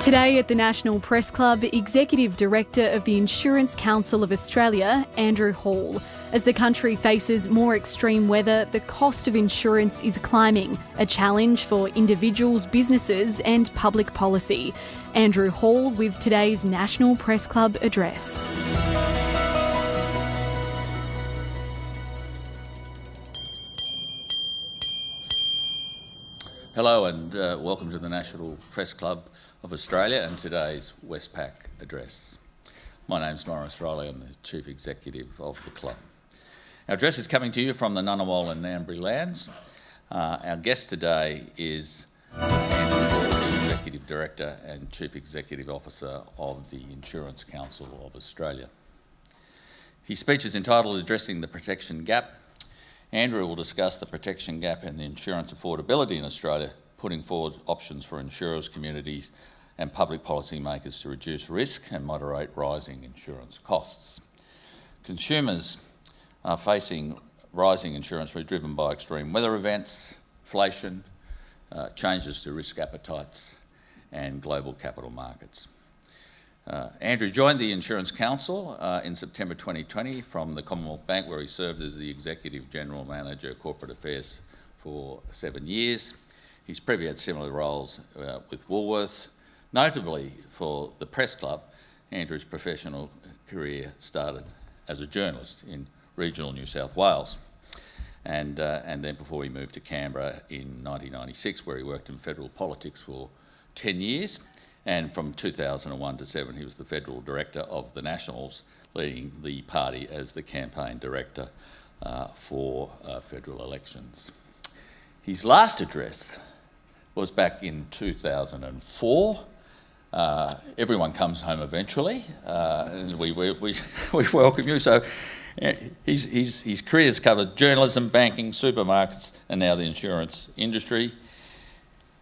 Today at the National Press Club, Executive Director of the Insurance Council of Australia, Andrew Hall. As the country faces more extreme weather, the cost of insurance is climbing, a challenge for individuals, businesses and public policy. Andrew Hall with today's National Press Club address. Hello and welcome to the National Press Club of Australia and today's Westpac address. My name's Maurice Riley, I'm the Chief Executive of the club. Our address is coming to you from the Ngunnawal and Ngambri lands. Our guest today is Andrew Hall, Executive Director and Chief Executive Officer of the Insurance Council of Australia. His speech is entitled Addressing the Protection Gap. Andrew will discuss the protection gap and the insurance affordability in Australia, putting forward options for insurers, communities and public policy makers to reduce risk and moderate rising insurance costs. Consumers are facing rising insurance risk driven by extreme weather events, inflation, changes to risk appetites and global capital markets. Andrew joined the Insurance Council in September 2020 from the Commonwealth Bank, where he served as the Executive General Manager, Corporate Affairs for 7 years. He's previously had similar roles with Woolworths. Notably for the Press Club, Andrew's professional career started as a journalist in regional New South Wales. And then before he moved to Canberra in 1996, where he worked in federal politics for 10 years. And from 2001 to 7, he was the Federal Director of the Nationals, leading the party as the campaign director for federal elections. His last address was back in 2004. Everyone comes home eventually, and we welcome you. So his career has covered journalism, banking, supermarkets, and now the insurance industry.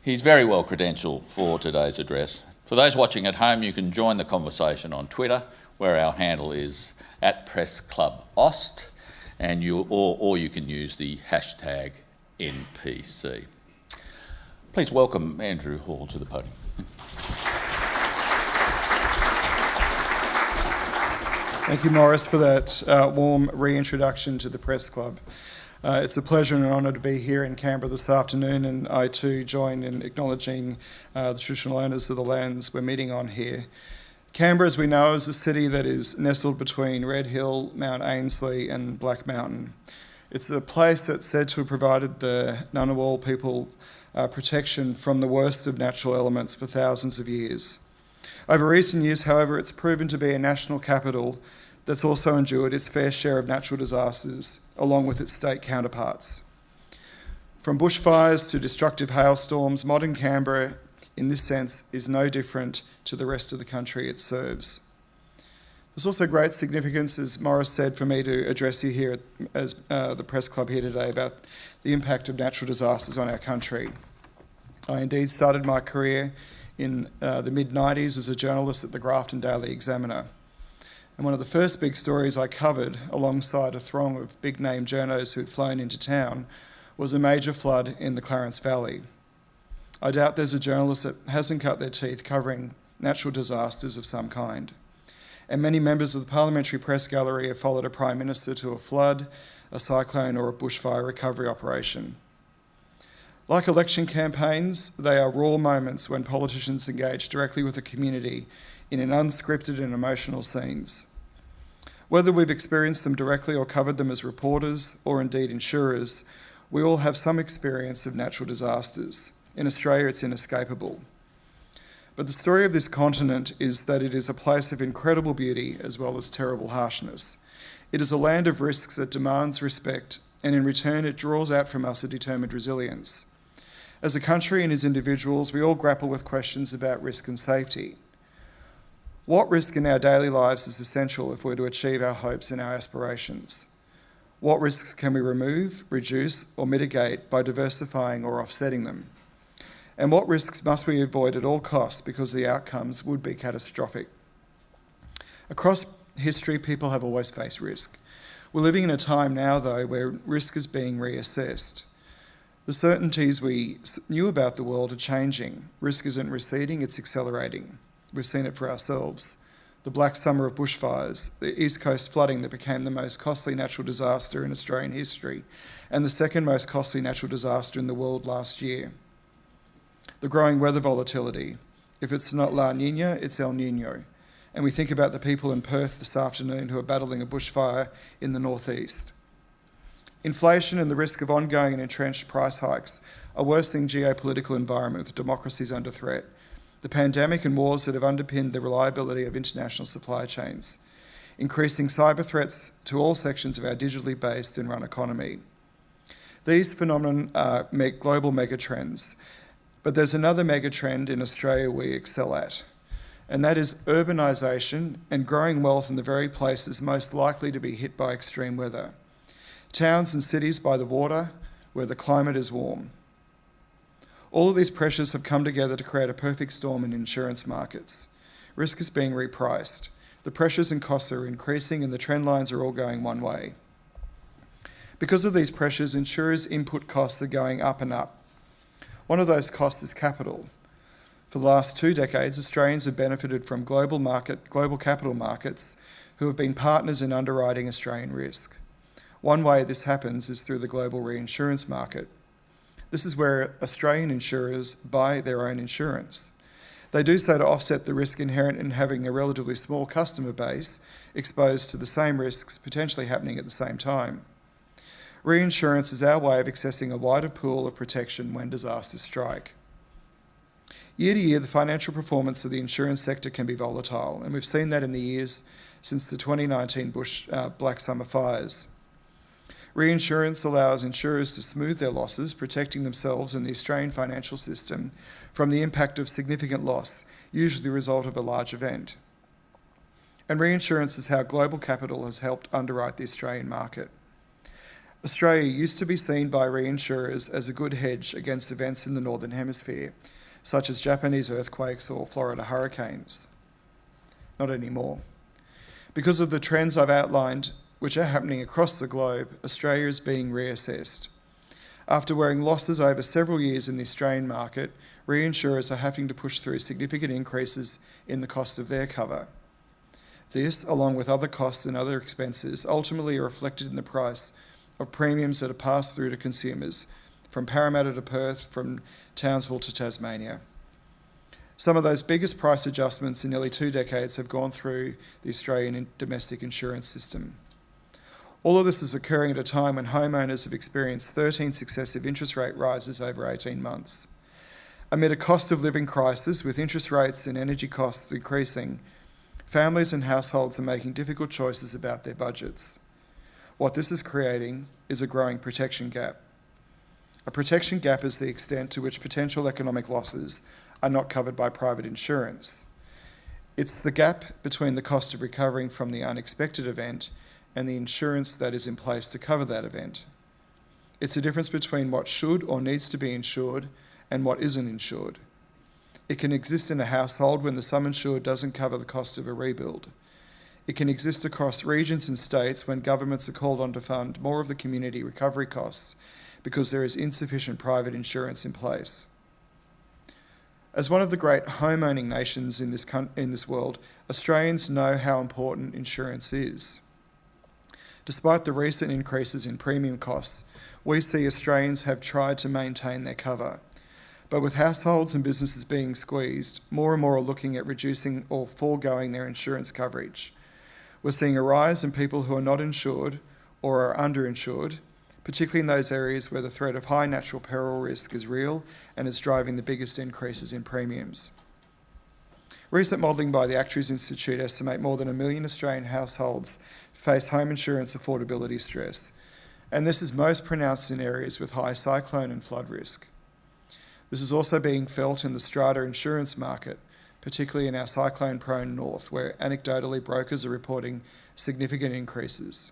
He's very well credentialed for today's address. For those watching at home, you can join the conversation on Twitter, where our handle is @PressClubAust, and or you can use the hashtag NPC. Please welcome Andrew Hall to the podium. Thank you, Maurice, for that warm reintroduction to the Press Club. It's a pleasure and an honour to be here in Canberra this afternoon, and I too join in acknowledging the traditional owners of the lands we're meeting on here. Canberra, as we know, is a city that is nestled between Red Hill, Mount Ainslie and Black Mountain. It's a place that's said to have provided the Ngunnawal people protection from the worst of natural elements for thousands of years. Over recent years, however, it's proven to be a national capital that's also endured its fair share of natural disasters, along with its state counterparts. From bushfires to destructive hailstorms, modern Canberra, in this sense, is no different to the rest of the country it serves. There's also great significance, as Maurice said, for me to address you here as the Press Club here today about the impact of natural disasters on our country. I indeed started my career in the mid-90s as a journalist at the Grafton Daily Examiner. And one of the first big stories I covered, alongside a throng of big-name journos who had flown into town, was a major flood in the Clarence Valley. I doubt there's a journalist that hasn't cut their teeth covering natural disasters of some kind. And many members of the Parliamentary Press Gallery have followed a Prime Minister to a flood, a cyclone or a bushfire recovery operation. Like election campaigns, they are raw moments when politicians engage directly with the community in an unscripted and emotional scenes. Whether we've experienced them directly or covered them as reporters or indeed insurers, we all have some experience of natural disasters. In Australia, it's inescapable. But the story of this continent is that it is a place of incredible beauty as well as terrible harshness. It is a land of risks that demands respect, and in return it draws out from us a determined resilience. As a country and as individuals, we all grapple with questions about risk and safety. What risk in our daily lives is essential if we're to achieve our hopes and our aspirations? What risks can we remove, reduce or mitigate by diversifying or offsetting them? And what risks must we avoid at all costs because the outcomes would be catastrophic? Across history, people have always faced risk. We're living in a time now, though, where risk is being reassessed. The certainties we knew about the world are changing. Risk isn't receding, it's accelerating. We've seen it for ourselves. The Black Summer of bushfires, the East Coast flooding that became the most costly natural disaster in Australian history, and the second most costly natural disaster in the world last year. The growing weather volatility. If it's not La Nina, it's El Nino. And we think about the people in Perth this afternoon who are battling a bushfire in the northeast. Inflation and the risk of ongoing and entrenched price hikes, a worsening geopolitical environment with democracies under threat, the pandemic and wars that have underpinned the reliability of international supply chains, increasing cyber threats to all sections of our digitally based and run economy. These phenomena are global megatrends, but there's another megatrend in Australia we excel at, and that is urbanisation and growing wealth in the very places most likely to be hit by extreme weather. Towns and cities by the water, where the climate is warm. All of these pressures have come together to create a perfect storm in insurance markets. Risk is being repriced. The pressures and costs are increasing and the trend lines are all going one way. Because of these pressures, insurers' input costs are going up and up. One of those costs is capital. For the last 2 decades, Australians have benefited from global capital markets who have been partners in underwriting Australian risk. One way this happens is through the global reinsurance market. This is where Australian insurers buy their own insurance. They do so to offset the risk inherent in having a relatively small customer base exposed to the same risks potentially happening at the same time. Reinsurance is our way of accessing a wider pool of protection when disasters strike. Year to year, the financial performance of the insurance sector can be volatile, and we've seen that in the years since the 2019 Black Summer fires. Reinsurance allows insurers to smooth their losses, protecting themselves and the Australian financial system from the impact of significant loss, usually the result of a large event. And reinsurance is how global capital has helped underwrite the Australian market. Australia used to be seen by reinsurers as a good hedge against events in the Northern Hemisphere, such as Japanese earthquakes or Florida hurricanes. Not anymore. Because of the trends I've outlined, which are happening across the globe, Australia is being reassessed. After wearing losses over several years in the Australian market, reinsurers are having to push through significant increases in the cost of their cover. This, along with other costs and other expenses, ultimately are reflected in the price of premiums that are passed through to consumers, from Parramatta to Perth, from Townsville to Tasmania. Some of those biggest price adjustments in nearly 2 decades have gone through the Australian domestic insurance system. All of this is occurring at a time when homeowners have experienced 13 successive interest rate rises over 18 months. Amid a cost of living crisis with interest rates and energy costs increasing, families and households are making difficult choices about their budgets. What this is creating is a growing protection gap. A protection gap is the extent to which potential economic losses are not covered by private insurance. It's the gap between the cost of recovering from the unexpected event and the insurance that is in place to cover that event. It's a difference between what should or needs to be insured and what isn't insured. It can exist in a household when the sum insured doesn't cover the cost of a rebuild. It can exist across regions and states when governments are called on to fund more of the community recovery costs because there is insufficient private insurance in place. As one of the great home-owning nations in this world, Australians know how important insurance is. Despite the recent increases in premium costs, we see Australians have tried to maintain their cover. But with households and businesses being squeezed, more and more are looking at reducing or foregoing their insurance coverage. We're seeing a rise in people who are not insured or are underinsured, particularly in those areas where the threat of high natural peril risk is real and is driving the biggest increases in premiums. Recent modelling by the Actuaries Institute estimate more than 1 million Australian households face home insurance affordability stress, and this is most pronounced in areas with high cyclone and flood risk. This is also being felt in the strata insurance market, particularly in our cyclone-prone north, where anecdotally brokers are reporting significant increases.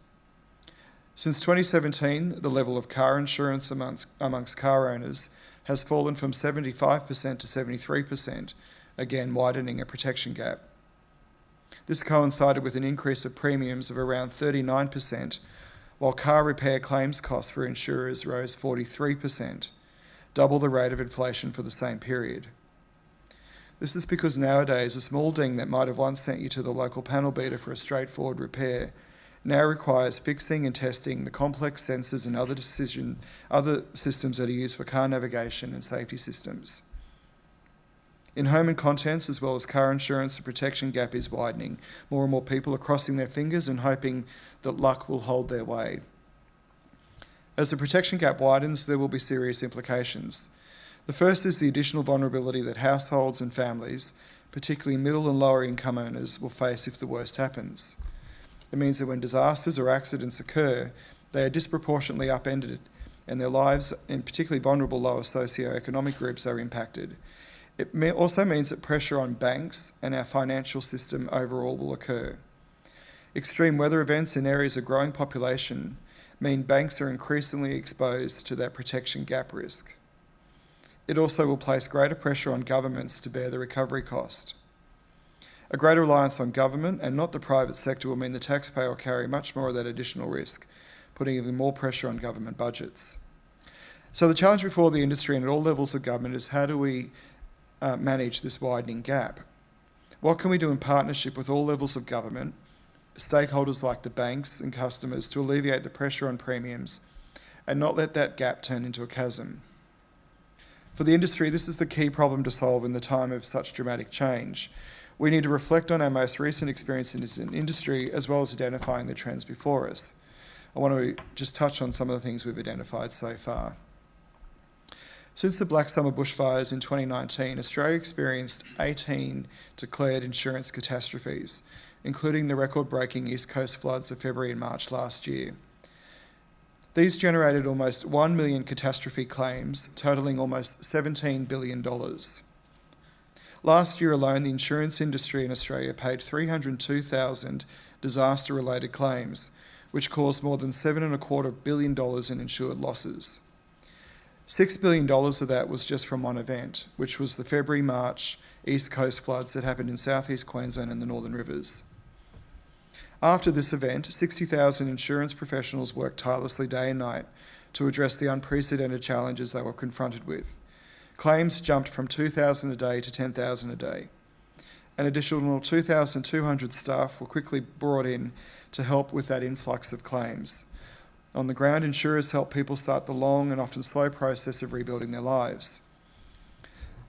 Since 2017, the level of car insurance amongst car owners has fallen from 75% to 73%, again widening a protection gap. This coincided with an increase of premiums of around 39%, while car repair claims costs for insurers rose 43%, double the rate of inflation for the same period. This is because nowadays a small ding that might have once sent you to the local panel beater for a straightforward repair now requires fixing and testing the complex sensors and other systems that are used for car navigation and safety systems. In home and contents, as well as car insurance, the protection gap is widening. More and more people are crossing their fingers and hoping that luck will hold their way. As the protection gap widens, there will be serious implications. The first is the additional vulnerability that households and families, particularly middle and lower income earners, will face if the worst happens. It means that when disasters or accidents occur, they are disproportionately upended and their lives, in particularly vulnerable lower socioeconomic groups, are impacted. It also means that pressure on banks and our financial system overall will occur. Extreme weather events in areas of growing population mean banks are increasingly exposed to that protection gap risk. It also will place greater pressure on governments to bear the recovery cost. A greater reliance on government and not the private sector will mean the taxpayer will carry much more of that additional risk, putting even more pressure on government budgets. So the challenge before the industry and at all levels of government is how do we manage this widening gap? What can we do in partnership with all levels of government, stakeholders like the banks and customers, to alleviate the pressure on premiums and not let that gap turn into a chasm? For the industry, this is the key problem to solve in the time of such dramatic change. We need to reflect on our most recent experience in this industry as well as identifying the trends before us. I want to just touch on some of the things we've identified so far. Since the Black Summer bushfires in 2019, Australia experienced 18 declared insurance catastrophes, including the record-breaking East Coast floods of February and March last year. These generated almost 1 million catastrophe claims, totalling almost $17 billion. Last year alone, the insurance industry in Australia paid 302,000 disaster-related claims, which caused more than $7.25 billion in insured losses. $6 billion of that was just from one event, which was the February-March East Coast floods that happened in southeast Queensland and the Northern Rivers. After this event, 60,000 insurance professionals worked tirelessly day and night to address the unprecedented challenges they were confronted with. Claims jumped from 2,000 a day to 10,000 a day. An additional 2,200 staff were quickly brought in to help with that influx of claims. On the ground, insurers help people start the long and often slow process of rebuilding their lives.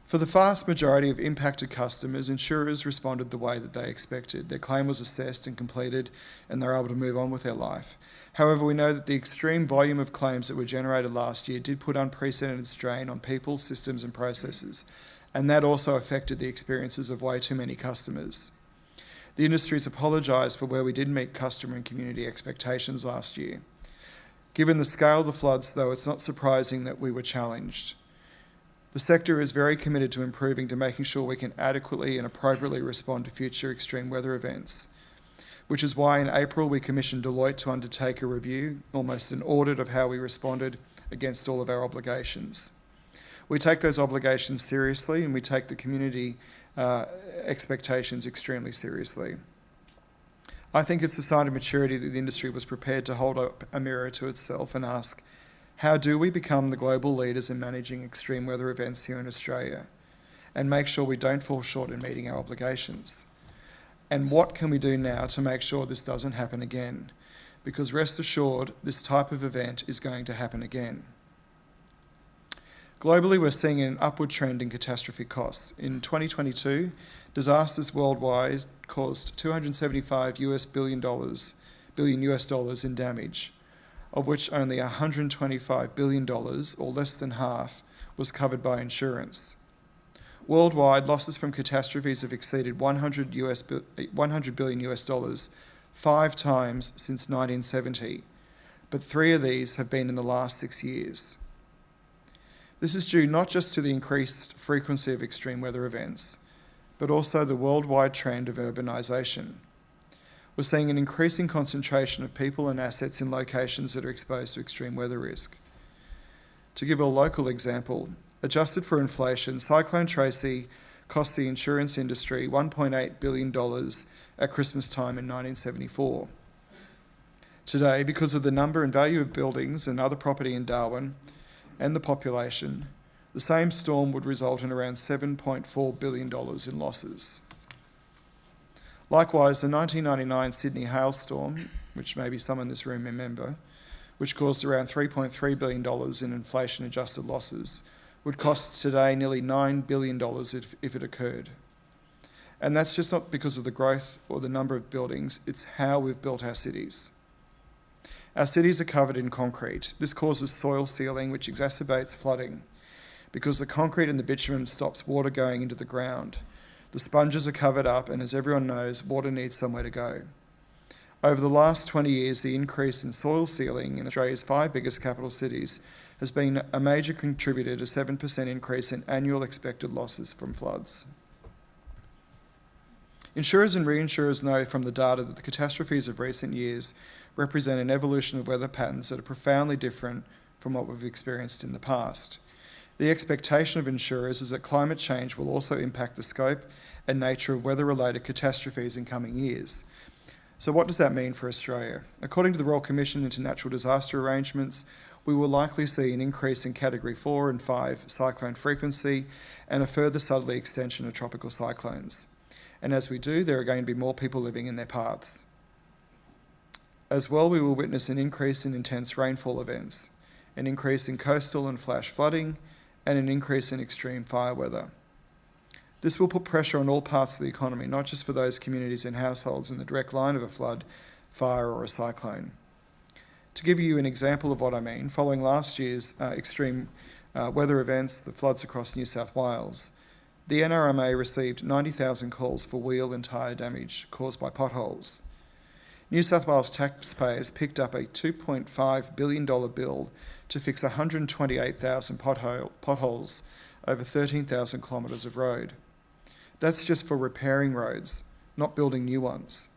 For the vast majority of impacted customers, insurers responded the way that they expected. Their claim was assessed and completed, and they were able to move on with their life. However, we know that the extreme volume of claims that were generated last year did put unprecedented strain on people, systems and processes, and that also affected the experiences of way too many customers. The industry's apologised for where we didn't meet customer and community expectations last year. Given the scale of the floods, though, it's not surprising that we were challenged. The sector is very committed to improving to making sure we can adequately and appropriately respond to future extreme weather events, which is why in April we commissioned Deloitte to undertake a review, almost an audit of how we responded against all of our obligations. We take those obligations seriously and we take the community expectations extremely seriously. I think it's a sign of maturity that the industry was prepared to hold up a mirror to itself and ask, how do we become the global leaders in managing extreme weather events here in Australia and make sure we don't fall short in meeting our obligations? And what can we do now to make sure this doesn't happen again? Because rest assured, this type of event is going to happen again. Globally, we're seeing an upward trend in catastrophe costs. In 2022, disasters worldwide caused $275 billion in damage, of which only $125 billion, or less than half, was covered by insurance. Worldwide, losses from catastrophes have exceeded $100 billion 5 times since 1970, but 3 of these have been in the last 6 years. This is due not just to the increased frequency of extreme weather events, but also the worldwide trend of urbanisation. We're seeing an increasing concentration of people and assets in locations that are exposed to extreme weather risk. To give a local example, adjusted for inflation, Cyclone Tracy cost the insurance industry $1.8 billion at Christmas time in 1974. Today, because of the number and value of buildings and other property in Darwin and the population, The same storm would result in around $7.4 billion in losses. Likewise, the 1999 Sydney hailstorm, which maybe some in this room remember, which caused around $3.3 billion in inflation-adjusted losses, would cost today nearly $9 billion if it occurred. And that's just not because of the growth or the number of buildings, it's how we've built our cities. Our cities are covered in concrete. This causes soil sealing, which exacerbates flooding, because the concrete and the bitumen stops water going into the ground. The sponges are covered up, and as everyone knows, water needs somewhere to go. Over the last 20 years, the increase in soil sealing in Australia's 5 biggest capital cities has been a major contributor to 7% increase in annual expected losses from floods. Insurers and reinsurers know from the data that the catastrophes of recent years represent an evolution of weather patterns that are profoundly different from what we've experienced in the past. The expectation of insurers is that climate change will also impact the scope and nature of weather-related catastrophes in coming years. So what does that mean for Australia? According to the Royal Commission into Natural Disaster Arrangements, we will likely see an increase in Category 4 and 5 cyclone frequency and a further southerly extension of tropical cyclones. And as we do, there are going to be more people living in their paths. As well, we will witness an increase in intense rainfall events, an increase in coastal and flash flooding, and an increase in extreme fire weather. This will put pressure on all parts of the economy, not just for those communities and households in the direct line of a flood, fire or a cyclone. To give you an example of what I mean, following last year's extreme weather events, the floods across New South Wales, the NRMA received 90,000 calls for wheel and tyre damage caused by potholes. New South Wales taxpayers picked up a $2.5 billion bill to fix 128,000 potholes over 13,000 kilometres of road. That's just for repairing roads, not building new ones.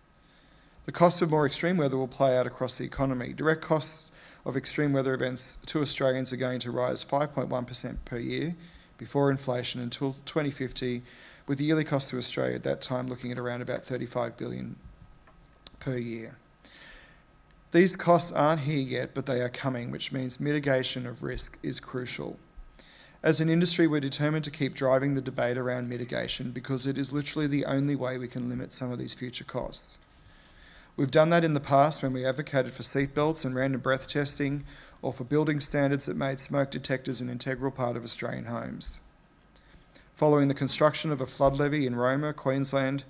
The cost of more extreme weather will play out across the economy. Direct costs of extreme weather events to Australians are going to rise 5.1% per year before inflation until 2050, with the yearly cost to Australia at that time looking at around about $35 billion per year. These costs aren't here yet, but they are coming, which means mitigation of risk is crucial. As an industry, we're determined to keep driving the debate around mitigation because it is literally the only way we can limit some of these future costs. We've done that in the past when we advocated for seatbelts and random breath testing, or for building standards that made smoke detectors an integral part of Australian homes. Following the construction of a flood levy in Roma, Queensland,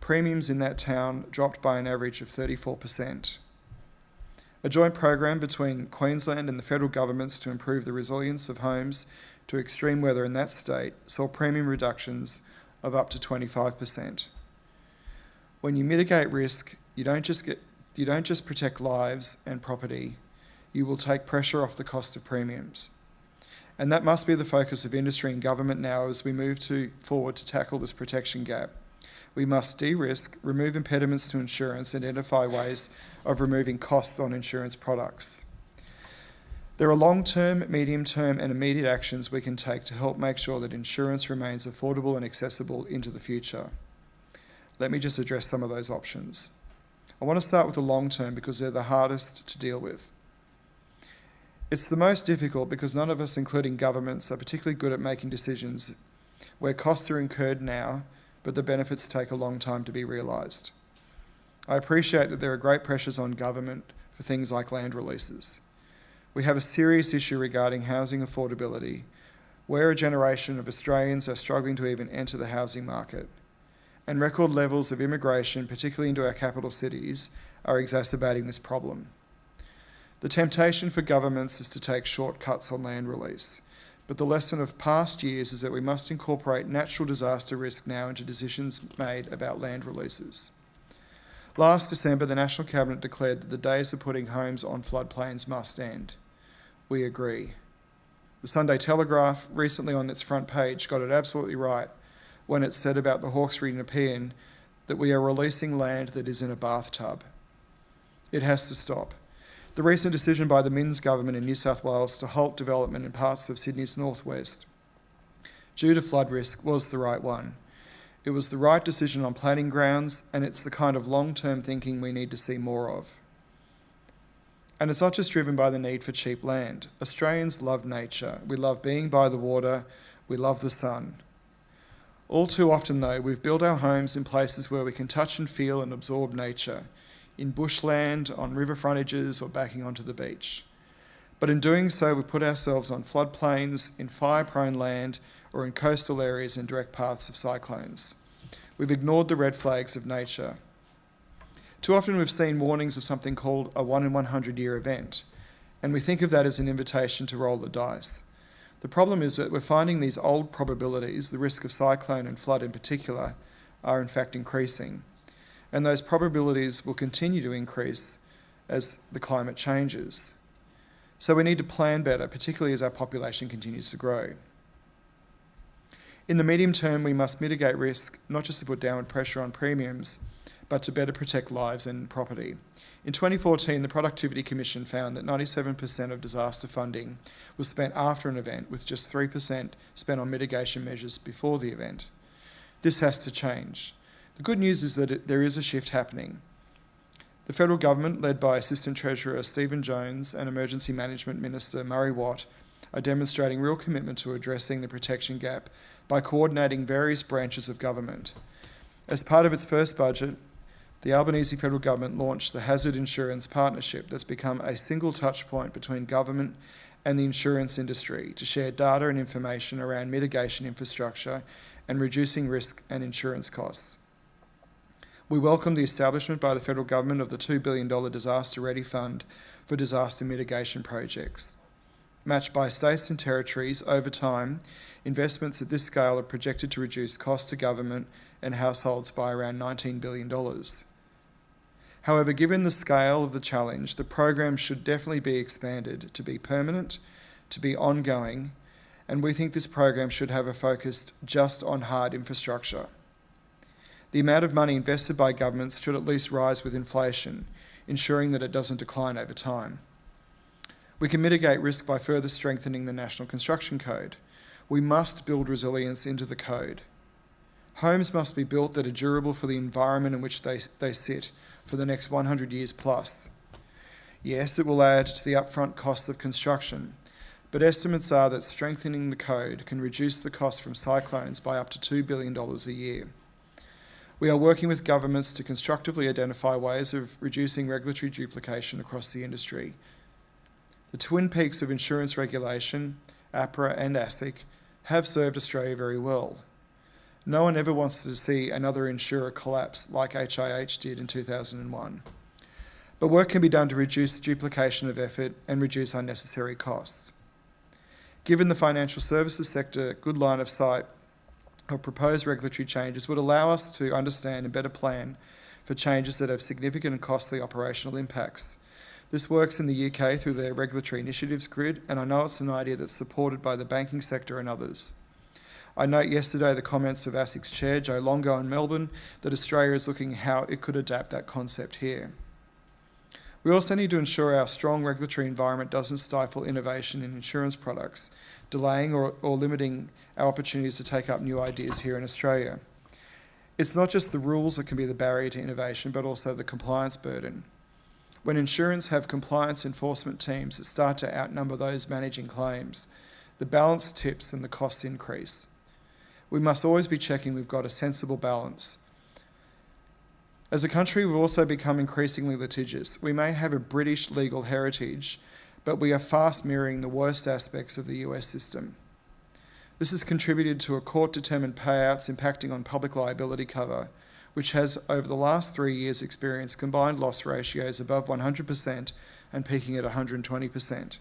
premiums in that town dropped by an average of 34%. A joint program between Queensland and the federal governments to improve the resilience of homes to extreme weather in that state saw premium reductions of up to 25%. When you mitigate risk, you don't just protect lives and property, you will take pressure off the cost of premiums. And that must be the focus of industry and government now as we move forward to tackle this protection gap. We must de-risk, remove impediments to insurance, and identify ways of removing costs on insurance products. There are long-term, medium-term and immediate actions we can take to help make sure that insurance remains affordable and accessible into the future. Let me just address some of those options. I want to start with the long-term because they're the hardest to deal with. It's the most difficult because none of us, including governments, are particularly good at making decisions where costs are incurred now, but the benefits take a long time to be realised. I appreciate that there are great pressures on government for things like land releases. We have a serious issue regarding housing affordability, where a generation of Australians are struggling to even enter the housing market, and record levels of immigration, particularly into our capital cities, are exacerbating this problem. The temptation for governments is to take shortcuts on land release, but the lesson of past years is that we must incorporate natural disaster risk now into decisions made about land releases. Last December, the National Cabinet declared that the days of putting homes on floodplains must end. We agree. The Sunday Telegraph, recently on its front page, got it absolutely right when it said about the Hawkesbury Nepean that we are releasing land that is in a bathtub. It has to stop. The recent decision by the Minns government in New South Wales to halt development in parts of Sydney's northwest due to flood risk was the right one. It was the right decision on planning grounds, and it's the kind of long-term thinking we need to see more of. And it's not just driven by the need for cheap land. Australians love nature. We love being by the water. We love the sun. All too often, though, we've built our homes in places where we can touch and feel and absorb nature, in bushland, on river frontages, or backing onto the beach. But in doing so, we put ourselves on floodplains, in fire-prone land, or in coastal areas in direct paths of cyclones. We've ignored the red flags of nature. Too often we've seen warnings of something called a 1 in 100 year event, and we think of that as an invitation to roll the dice. The problem is that we're finding these old probabilities, the risk of cyclone and flood in particular, are in fact increasing. And those probabilities will continue to increase as the climate changes. So we need to plan better, particularly as our population continues to grow. In the medium term, we must mitigate risk, not just to put downward pressure on premiums, but to better protect lives and property. In 2014, the Productivity Commission found that 97% of disaster funding was spent after an event, with just 3% spent on mitigation measures before the event. This has to change. The good news is that there is a shift happening. The federal government, led by Assistant Treasurer Stephen Jones and Emergency Management Minister Murray Watt, are demonstrating real commitment to addressing the protection gap by coordinating various branches of government. As part of its first budget, the Albanese federal government launched the Hazard Insurance Partnership that's become a single touch point between government and the insurance industry to share data and information around mitigation infrastructure and reducing risk and insurance costs. We welcome the establishment by the federal government of the $2 billion Disaster Ready Fund for disaster mitigation projects. Matched by states and territories over time, investments at this scale are projected to reduce costs to government and households by around $19 billion. However, given the scale of the challenge, the program should definitely be expanded to be permanent, to be ongoing, and we think this program should have a focus just on hard infrastructure. The amount of money invested by governments should at least rise with inflation, ensuring that it doesn't decline over time. We can mitigate risk by further strengthening the National Construction Code. We must build resilience into the code. Homes must be built that are durable for the environment in which they sit for the next 100 years plus. Yes, it will add to the upfront costs of construction, but estimates are that strengthening the code can reduce the cost from cyclones by up to $2 billion a year. We are working with governments to constructively identify ways of reducing regulatory duplication across the industry. The twin peaks of insurance regulation, APRA and ASIC, have served Australia very well. No one ever wants to see another insurer collapse like HIH did in 2001. But work can be done to reduce duplication of effort and reduce unnecessary costs. Given the financial services sector, good line of sight of proposed regulatory changes would allow us to understand and better plan for changes that have significant and costly operational impacts. This works in the UK through their regulatory initiatives grid, and I know it's an idea that's supported by the banking sector and others. I note yesterday the comments of ASIC's chair, Joe Longo in Melbourne, that Australia is looking how it could adapt that concept here. We also need to ensure our strong regulatory environment doesn't stifle innovation in insurance products, delaying or limiting our opportunities to take up new ideas here in Australia. It's not just the rules that can be the barrier to innovation, but also the compliance burden. When insurers have compliance enforcement teams that start to outnumber those managing claims, the balance tips and the costs increase. We must always be checking we've got a sensible balance. As a country, we've also become increasingly litigious. We may have a British legal heritage, but we are fast mirroring the worst aspects of the US system. This has contributed to a court-determined payouts impacting on public liability cover, which has over the last 3 years experienced combined loss ratios above 100% and peaking at 120%.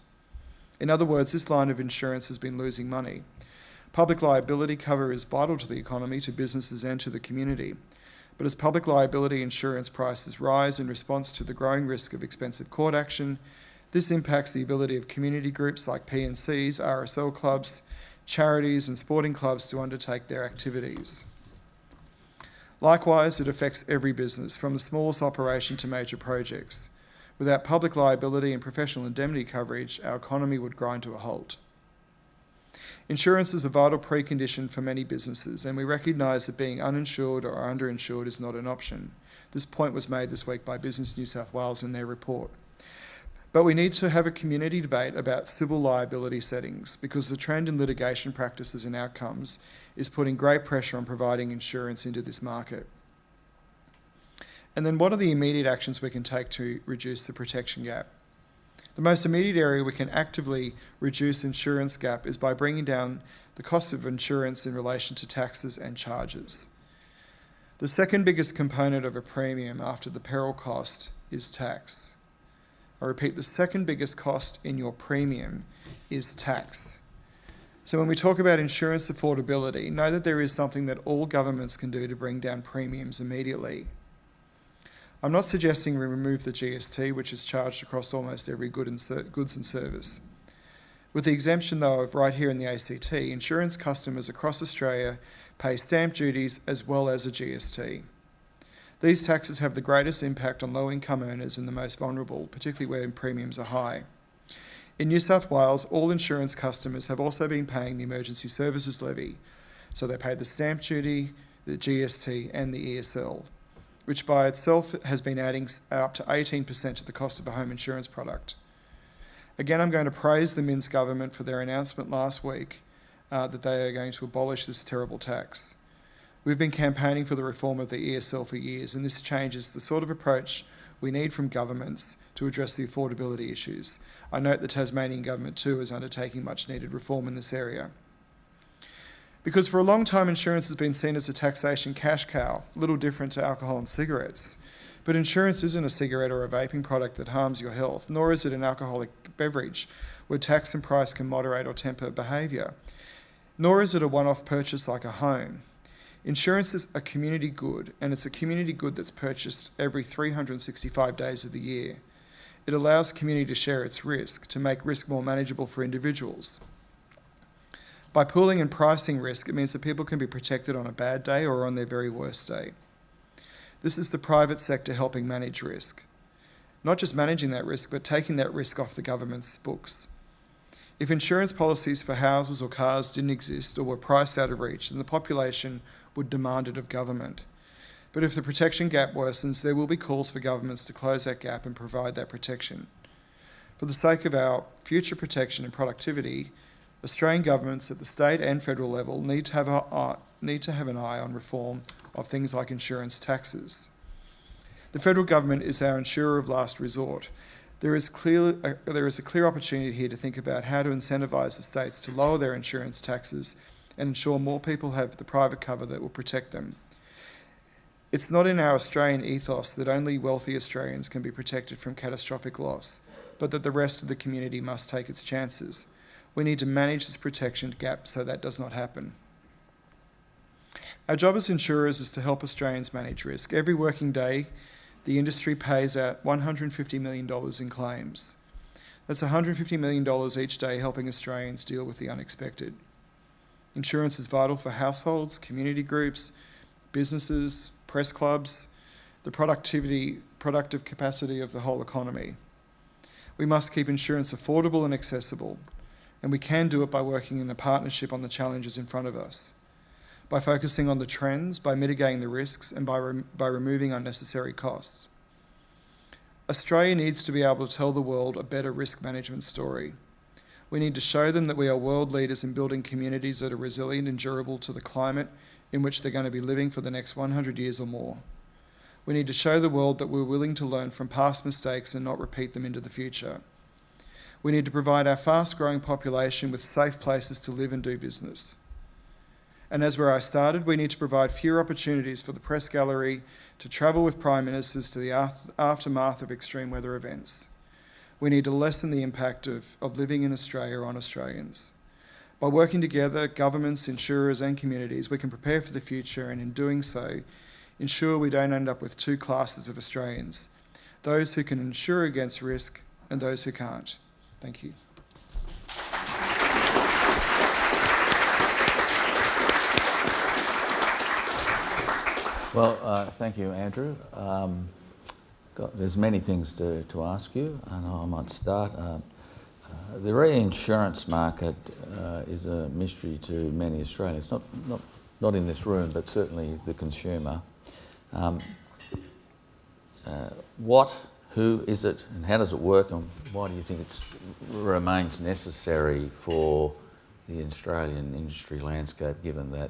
In other words, this line of insurance has been losing money. Public liability cover is vital to the economy, to businesses and to the community. But as public liability insurance prices rise in response to the growing risk of expensive court action, this impacts the ability of community groups like P&Cs, RSL clubs, charities and sporting clubs to undertake their activities. Likewise, it affects every business, from the smallest operation to major projects. Without public liability and professional indemnity coverage, our economy would grind to a halt. Insurance is a vital precondition for many businesses, and we recognise that being uninsured or underinsured is not an option. This point was made this week by Business New South Wales in their report. But we need to have a community debate about civil liability settings, because the trend in litigation practices and outcomes is putting great pressure on providing insurance into this market. And then what are the immediate actions we can take to reduce the protection gap? The most immediate area we can actively reduce insurance gap is by bringing down the cost of insurance in relation to taxes and charges. The second biggest component of a premium after the peril cost is tax. I repeat, the second biggest cost in your premium is tax. So when we talk about insurance affordability, know that there is something that all governments can do to bring down premiums immediately. I'm not suggesting we remove the GST, which is charged across almost every goods and service. With the exemption, though, of right here in the ACT, insurance customers across Australia pay stamp duties as well as a GST. These taxes have the greatest impact on low-income earners and the most vulnerable, particularly where premiums are high. In New South Wales, all insurance customers have also been paying the Emergency Services Levy, so they pay the stamp duty, the GST and the ESL, which by itself has been adding up to 18% to the cost of a home insurance product. Again, I'm going to praise the Minns government for their announcement last week that they are going to abolish this terrible tax. We've been campaigning for the reform of the ESL for years, and this change is the sort of approach we need from governments to address the affordability issues. I note the Tasmanian government too is undertaking much needed reform in this area. Because for a long time insurance has been seen as a taxation cash cow, little different to alcohol and cigarettes. But insurance isn't a cigarette or a vaping product that harms your health, nor is it an alcoholic beverage where tax and price can moderate or temper behaviour. Nor is it a one-off purchase like a home. Insurance is a community good, and it's a community good that's purchased every 365 days of the year. It allows community to share its risk, to make risk more manageable for individuals. By pooling and pricing risk, it means that people can be protected on a bad day or on their very worst day. This is the private sector helping manage risk. Not just managing that risk, but taking that risk off the government's books. If insurance policies for houses or cars didn't exist or were priced out of reach, then the population would demand it of government. But if the protection gap worsens, there will be calls for governments to close that gap and provide that protection. For the sake of our future protection and productivity, Australian governments at the state and federal level need to have an eye on reform of things like insurance taxes. The federal government is our insurer of last resort. There is a clear opportunity here to think about how to incentivise the states to lower their insurance taxes and ensure more people have the private cover that will protect them. It's not in our Australian ethos that only wealthy Australians can be protected from catastrophic loss, but that the rest of the community must take its chances. We need to manage this protection gap so that does not happen. Our job as insurers is to help Australians manage risk. Every working day, the industry pays out $150 million in claims. That's $150 million each day helping Australians deal with the unexpected. Insurance is vital for households, community groups, businesses, press clubs, the productive capacity of the whole economy. We must keep insurance affordable and accessible, and we can do it by working in a partnership on the challenges in front of us, by focusing on the trends, by mitigating the risks, and by removing unnecessary costs. Australia needs to be able to tell the world a better risk management story. We need to show them that we are world leaders in building communities that are resilient and durable to the climate in which they're going to be living for the next 100 years or more. We need to show the world that we're willing to learn from past mistakes and not repeat them into the future. We need to provide our fast-growing population with safe places to live and do business. And as where I started, we need to provide fewer opportunities for the press gallery to travel with Prime Ministers to the aftermath of extreme weather events. We need to lessen the impact of living in Australia on Australians. By working together, governments, insurers and communities, we can prepare for the future, and in doing so, ensure we don't end up with two classes of Australians, those who can insure against risk and those who can't. Thank you. Well, thank you, Andrew. There's many things to ask you, and I might start. The reinsurance market is a mystery to many Australians, not in this room, but certainly the consumer. Who is it and how does it work, and why do you think it remains necessary for the Australian industry landscape, given that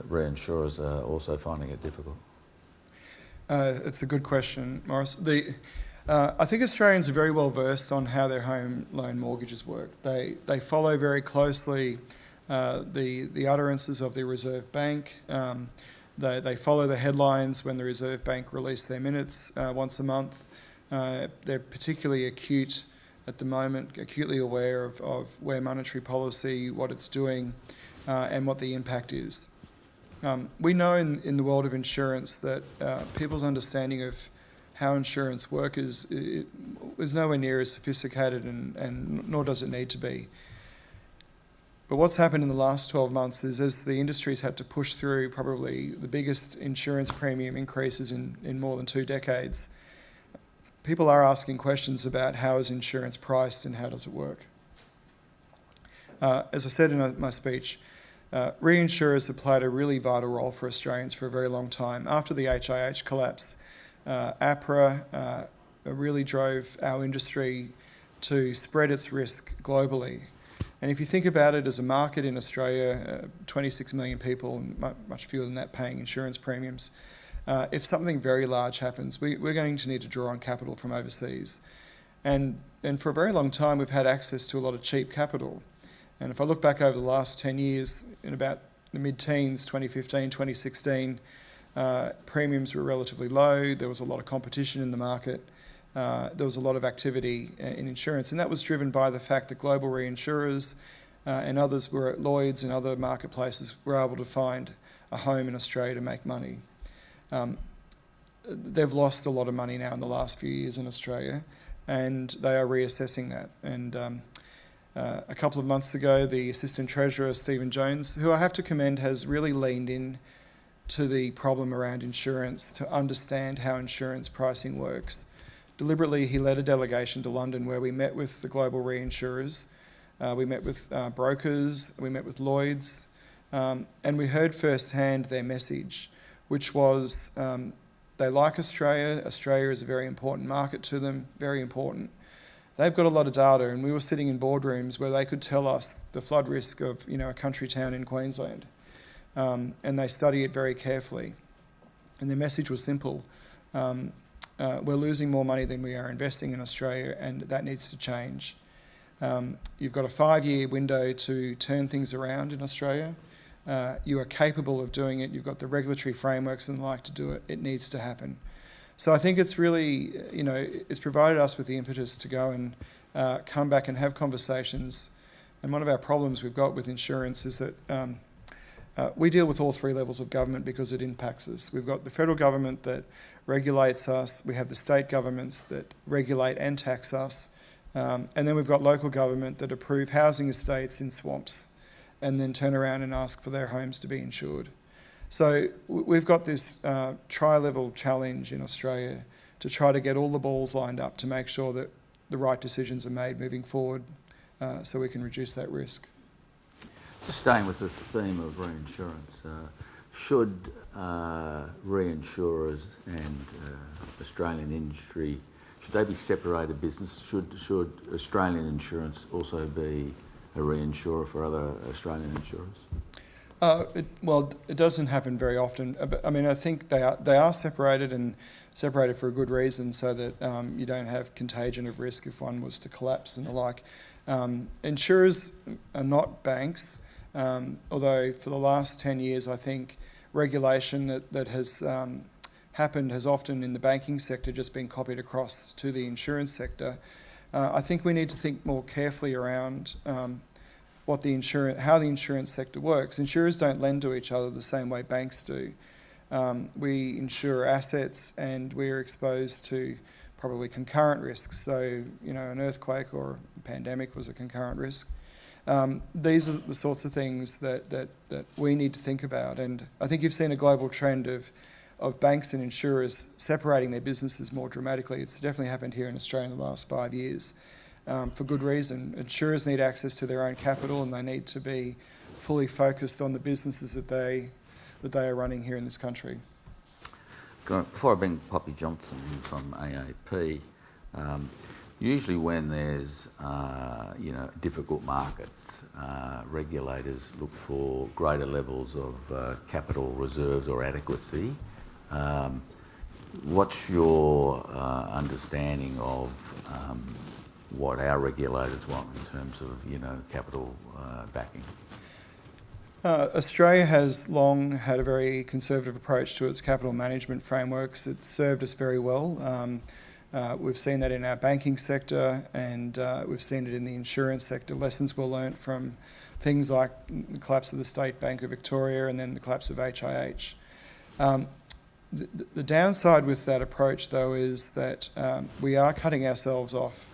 reinsurers are also finding it difficult? It's a good question, Morris. I think Australians are very well versed on how their home loan mortgages work. They follow very closely the utterances of the Reserve Bank. They follow the headlines when the Reserve Bank release their minutes once a month. They're particularly acute at the moment, acutely aware of where monetary policy, what it's doing, and what the impact is. We know in the world of insurance that people's understanding of how insurance works is nowhere near as sophisticated, and nor does it need to be. But what's happened in the last 12 months is, as the industry's had to push through probably the biggest insurance premium increases in more than 2 decades, people are asking questions about how is insurance priced and how does it work. As I said in my speech, reinsurers have played a really vital role for Australians for a very long time. After the HIH collapse, APRA really drove our industry to spread its risk globally. And if you think about it as a market in Australia, 26 million people, much fewer than that, paying insurance premiums, if something very large happens, we're going to need to draw on capital from overseas. And for a very long time, we've had access to a lot of cheap capital. And if I look back over the last 10 years, in about the mid-teens, 2015, 2016, premiums were relatively low. There was a lot of competition in the market. There was a lot of activity in insurance, and that was driven by the fact that global reinsurers and others were at Lloyd's and other marketplaces were able to find a home in Australia to make money. They've lost a lot of money now in the last few years in Australia, and they are reassessing that. And a couple of months ago, the Assistant Treasurer, Stephen Jones, who I have to commend, has really leaned in to the problem around insurance to understand how insurance pricing works. Deliberately, he led a delegation to London where we met with the global reinsurers, we met with brokers, we met with Lloyd's, and we heard firsthand their message, which was they like Australia. Australia is a very important market to them, very important. They've got a lot of data, and we were sitting in boardrooms where they could tell us the flood risk of a country town in Queensland, and they study it very carefully. And their message was simple. We're losing more money than we are investing in Australia, and that needs to change. You've got a 5-year window to turn things around in Australia. You are capable of doing it. You've got the regulatory frameworks and the like to do it. It needs to happen. So I think it's really, it's provided us with the impetus to go and come back and have conversations. And one of our problems we've got with insurance is that we deal with all 3 levels of government because it impacts us. We've got the federal government that regulates us. We have the state governments that regulate and tax us. And then we've got local government that approve housing estates in swamps and then turn around and ask for their homes to be insured. So we've got this tri-level challenge in Australia to try to get all the balls lined up to make sure that the right decisions are made moving forward so we can reduce that risk. Just staying with the theme of reinsurance, should reinsurers and Australian industry, should they be separated business? Should Australian insurance also be a reinsurer for other Australian insurers? It doesn't happen very often. But, I think they are separated, and separated for a good reason, so that you don't have contagion of risk if one was to collapse and the like. Insurers are not banks, although for the last 10 years, I think regulation that has happened has often in the banking sector just been copied across to the insurance sector. I think we need to think more carefully around how the insurance sector works. Insurers don't lend to each other the same way banks do. We insure assets, and we're exposed to probably concurrent risks. So, an earthquake or a pandemic was a concurrent risk. These are the sorts of things that we need to think about. And I think you've seen a global trend of banks and insurers separating their businesses more dramatically. It's definitely happened here in Australia in the last 5 years. For good reason. Insurers need access to their own capital, and they need to be fully focused on the businesses that they are running here in this country. before I bring Poppy Johnson in from AAP, usually when there's difficult markets, regulators look for greater levels of capital reserves or adequacy. What's your understanding of what our regulators want in terms of capital backing? Australia has long had a very conservative approach to its capital management frameworks. It's served us very well. We've seen that in our banking sector, and we've seen it in the insurance sector. Lessons were learnt from things like the collapse of the State Bank of Victoria and then the collapse of HIH. The downside with that approach, though, is that we are cutting ourselves off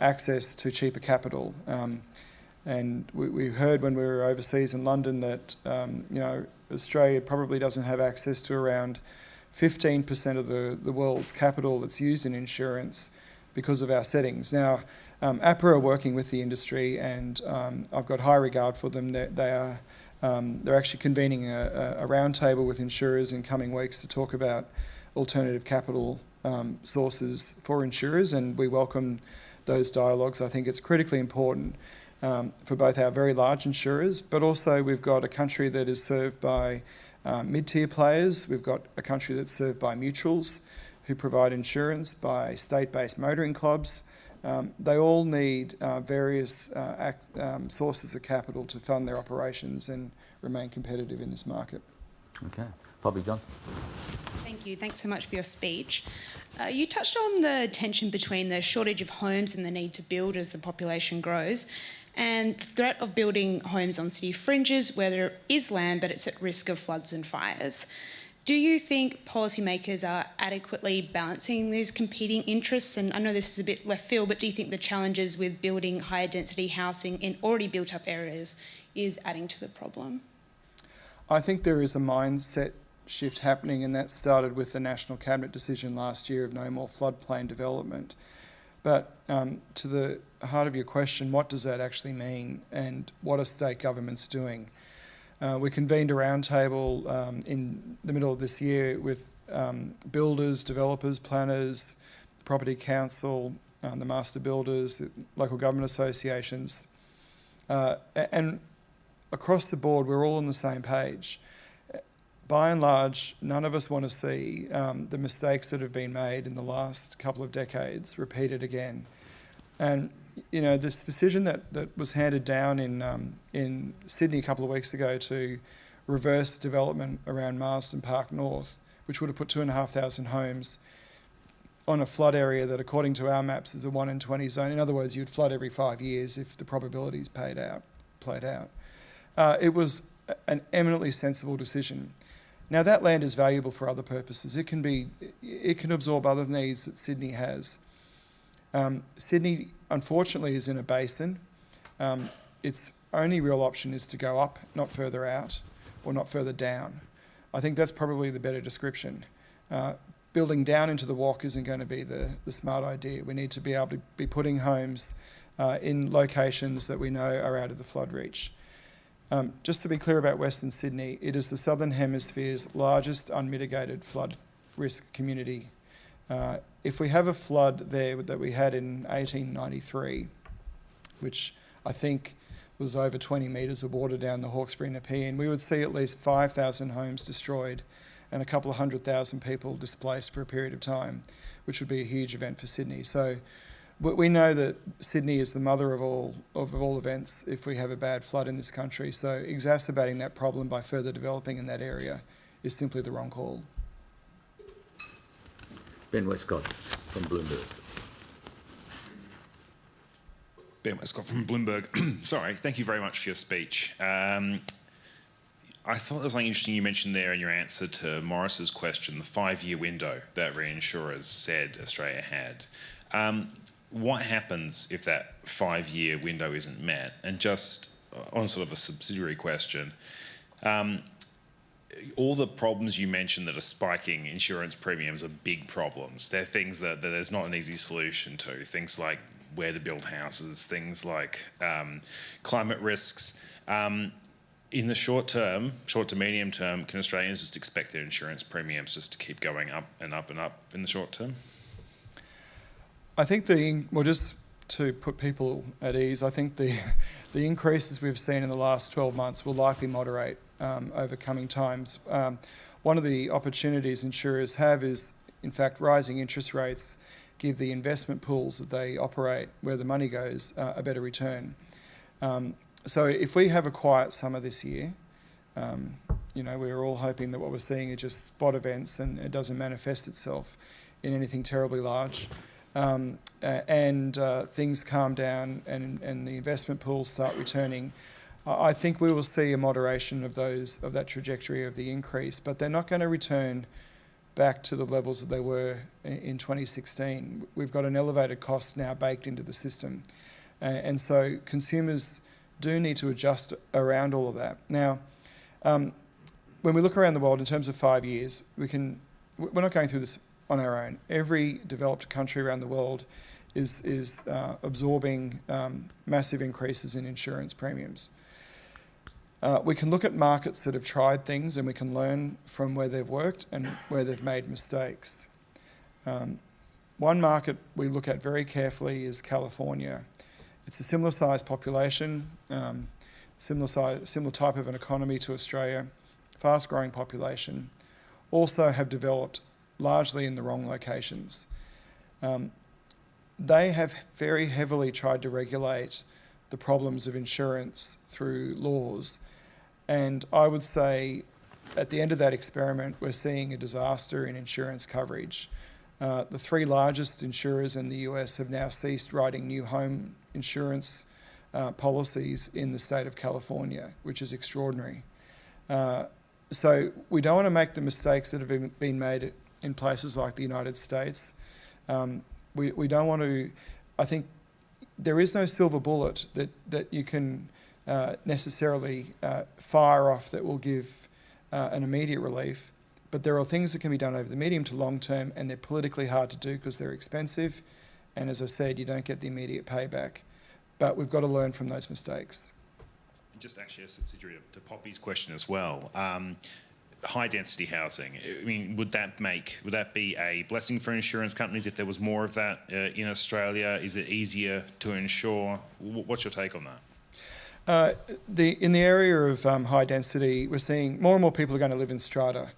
access to cheaper capital. And we heard when we were overseas in London that Australia probably doesn't have access to around 15% of the world's capital that's used in insurance because of our settings. Now, APRA are working with the industry, and I've got high regard for them. They're actually convening a roundtable with insurers in coming weeks to talk about alternative capital sources for insurers, and we welcome those dialogues. I think it's critically important for both our very large insurers, but also we've got a country that is served by mid-tier players. We've got a country that's served by mutuals who provide insurance, by state-based motoring clubs. They all need various sources of capital to fund their operations and remain competitive in this market. Okay. Poppy Johnson. Thank you. Thanks so much for your speech. You touched on the tension between the shortage of homes and the need to build as the population grows, and the threat of building homes on city fringes where there is land but it's at risk of floods and fires. Do you think policymakers are adequately balancing these competing interests? And I know this is a bit left field, but do you think the challenges with building higher density housing in already built up areas is adding to the problem? I think there is a mindset shift happening, and that started with the National Cabinet decision last year of no more floodplain development. But to the heart of your question, what does that actually mean, and what are state governments doing? We convened a roundtable in the middle of this year with builders, developers, planners, the Property Council, the master builders, local government associations, and across the board we're all on the same page. By and large, none of us want to see the mistakes that have been made in the last couple of decades repeated again. And this decision that was handed down in Sydney a couple of weeks ago to reverse development around Marsden Park North, which would have put 2,500 homes on a flood area that, according to our maps, is a 1 in 20 zone. In other words, you'd flood every 5 years if the probabilities played out. It was an eminently sensible decision. Now, that land is valuable for other purposes. It can absorb other needs that Sydney has. Sydney, unfortunately, is in a basin. Its only real option is to go up, not further out, or not further down. I think that's probably the better description. Building down into the walk isn't going to be the smart idea. We need to be able to be putting homes in locations that we know are out of the flood reach. Just to be clear about Western Sydney, it is the Southern Hemisphere's largest unmitigated flood risk community. If we have a flood there that we had in 1893, which I think was over 20 metres of water down the Hawkesbury Nepean, we would see at least 5,000 homes destroyed and a couple of 100,000 people displaced for a period of time, which would be a huge event for Sydney. So we know that Sydney is the mother of all events if we have a bad flood in this country. So exacerbating that problem by further developing in that area is simply the wrong call. Ben Westcott from Bloomberg. Ben Westcott from Bloomberg. Sorry, thank you very much for your speech. I thought there was something interesting you mentioned there in your answer to Morris's question, the 5-year window that reinsurers said Australia had. What happens if that 5-year window isn't met? And just on sort of a subsidiary question, all the problems you mentioned that are spiking insurance premiums are big problems. They're things that there's not an easy solution to. Things like where to build houses, things like climate risks. In the short to medium term, can Australians just expect their insurance premiums just to keep going up and up and up in the short term? I think just to put people at ease, I think the increases we've seen in the last 12 months will likely moderate over coming times. One of the opportunities insurers have is, in fact, rising interest rates give the investment pools that they operate, where the money goes, a better return. So if we have a quiet summer this year, we're all hoping that what we're seeing are just spot events and it doesn't manifest itself in anything terribly large. And things calm down and the investment pools start returning, I think we will see a moderation of that trajectory of the increase, but they're not going to return back to the levels that they were in 2016. We've got an elevated cost now baked into the system, and so consumers do need to adjust around all of that. Now, when we look around the world in terms of 5 years, we're not going through this on our own. Every developed country around the world is absorbing massive increases in insurance premiums. We can look at markets that have tried things and we can learn from where they've worked and where they've made mistakes. One market we look at very carefully is California. It's a similar size population, similar type of an economy to Australia, fast growing population, also have developed largely in the wrong locations. They have very heavily tried to regulate the problems of insurance through laws. And I would say at the end of that experiment, we're seeing a disaster in insurance coverage. The three largest insurers in the US have now ceased writing new home insurance policies in the state of California, which is extraordinary. So we don't want to make the mistakes that have been made in places like the United States. We don't want to, I think there is no silver bullet that you can necessarily fire off that will give an immediate relief, but there are things that can be done over the medium to long term, and they're politically hard to do because they're expensive, and as I said, you don't get the immediate payback. But we've got to learn from those mistakes. Just actually a subsidiary to Poppy's question as well. High density housing. I mean, would that be a blessing for insurance companies if there was more of that in Australia? Is it easier to insure? What's your take on that? In the area of high density, we're seeing more and more people are going to live in strata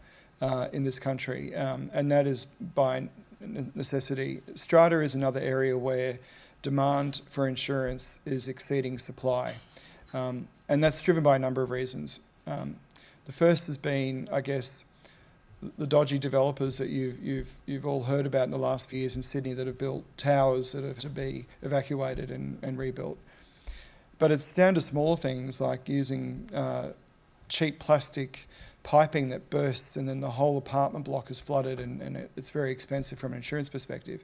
in this country, and that is by necessity. Strata is another area where demand for insurance is exceeding supply, and that's driven by a number of reasons. The first has been, I guess, the dodgy developers that you've all heard about in the last few years in Sydney that have built towers that have to be evacuated and rebuilt. But it's down to small things like using cheap plastic piping that bursts and then the whole apartment block is flooded and it's very expensive from an insurance perspective.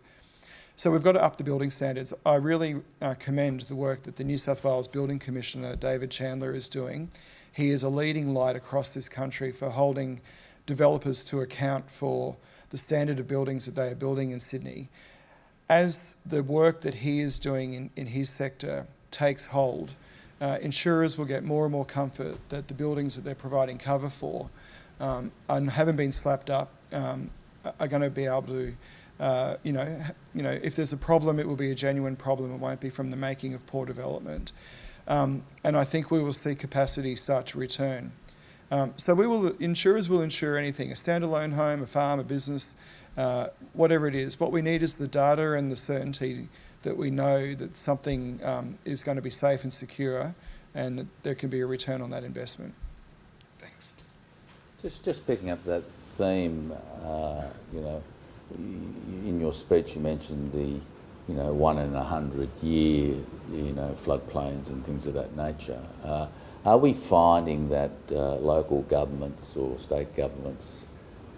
So we've got to up the building standards. I really commend the work that the New South Wales Building Commissioner, David Chandler, is doing. He is a leading light across this country for holding developers to account for the standard of buildings that they are building in Sydney. As the work that he is doing in his sector takes hold, insurers will get more and more comfort that the buildings that they're providing cover for and haven't been slapped up are going to be able to, if there's a problem, it will be a genuine problem. It won't be from the making of poor development. And I think we will see capacity start to return. So insurers will insure anything, a standalone home, a farm, a business, whatever it is. What we need is the data and the certainty that we know that something is going to be safe and secure and that there can be a return on that investment. Thanks. Just picking up that theme, in your speech you mentioned the 1 in 100 year, floodplains and things of that nature. Are we finding that local governments or state governments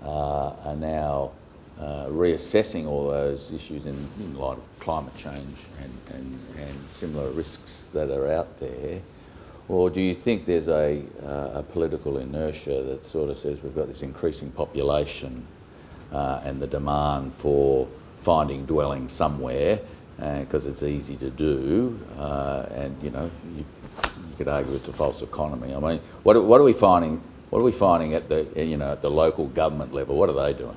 are now reassessing all those issues in light of climate change and similar risks that are out there? Or do you think there's a political inertia that sort of says we've got this increasing population and the demand for finding dwellings somewhere because it's easy to do, and you could argue it's a false economy. I mean, what are we finding? What are we finding at the at the local government level? What are they doing?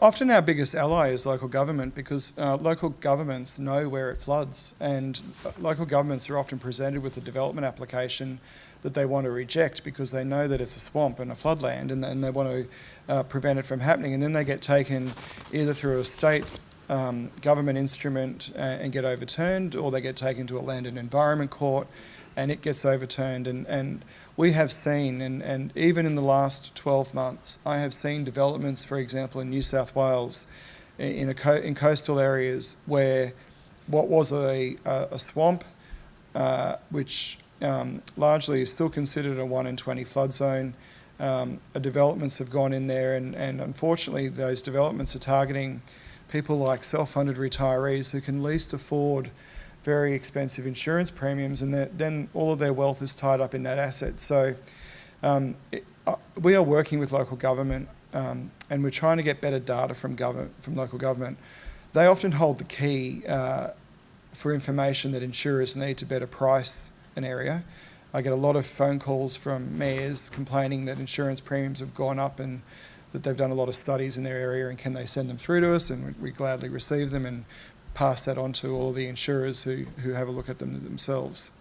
Often our biggest ally is local government, because local governments know where it floods, and local governments are often presented with a development application that they want to reject because they know that it's a swamp and a floodland, and they want to prevent it from happening, and then they get taken either through a state government instrument and get overturned, or they get taken to a land and environment court and it gets overturned. And we have seen, and even in the last 12 months, I have seen developments, for example, in New South Wales, in coastal areas where what was a swamp, which largely is still considered a 1 in 20 flood zone, developments have gone in there, and unfortunately those developments are targeting people like self-funded retirees who can least afford very expensive insurance premiums, and then all of their wealth is tied up in that asset. So we are working with local government, and we're trying to get better data from local government. They often hold the key for information that insurers need to better price an area. I get a lot of phone calls from mayors complaining that insurance premiums have gone up and that they've done a lot of studies in their area, and can they send them through to us, and we gladly receive them and pass that on to all the insurers who have a look at them themselves.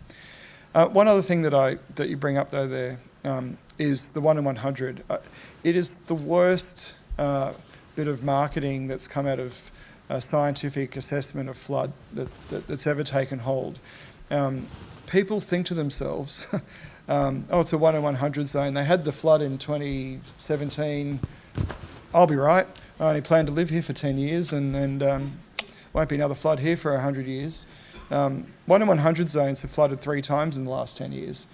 One other thing that you bring up though there is the 1 in 100. It is the worst bit of marketing that's come out of a scientific assessment of flood that's ever taken hold. People think to themselves, oh, it's a 1 in 100 zone. They had the flood in 2017. I'll be right. I only plan to live here for 10 years and won't be another flood here for 100 years. 1 in 100 zones have flooded 3 times in the last 10 years.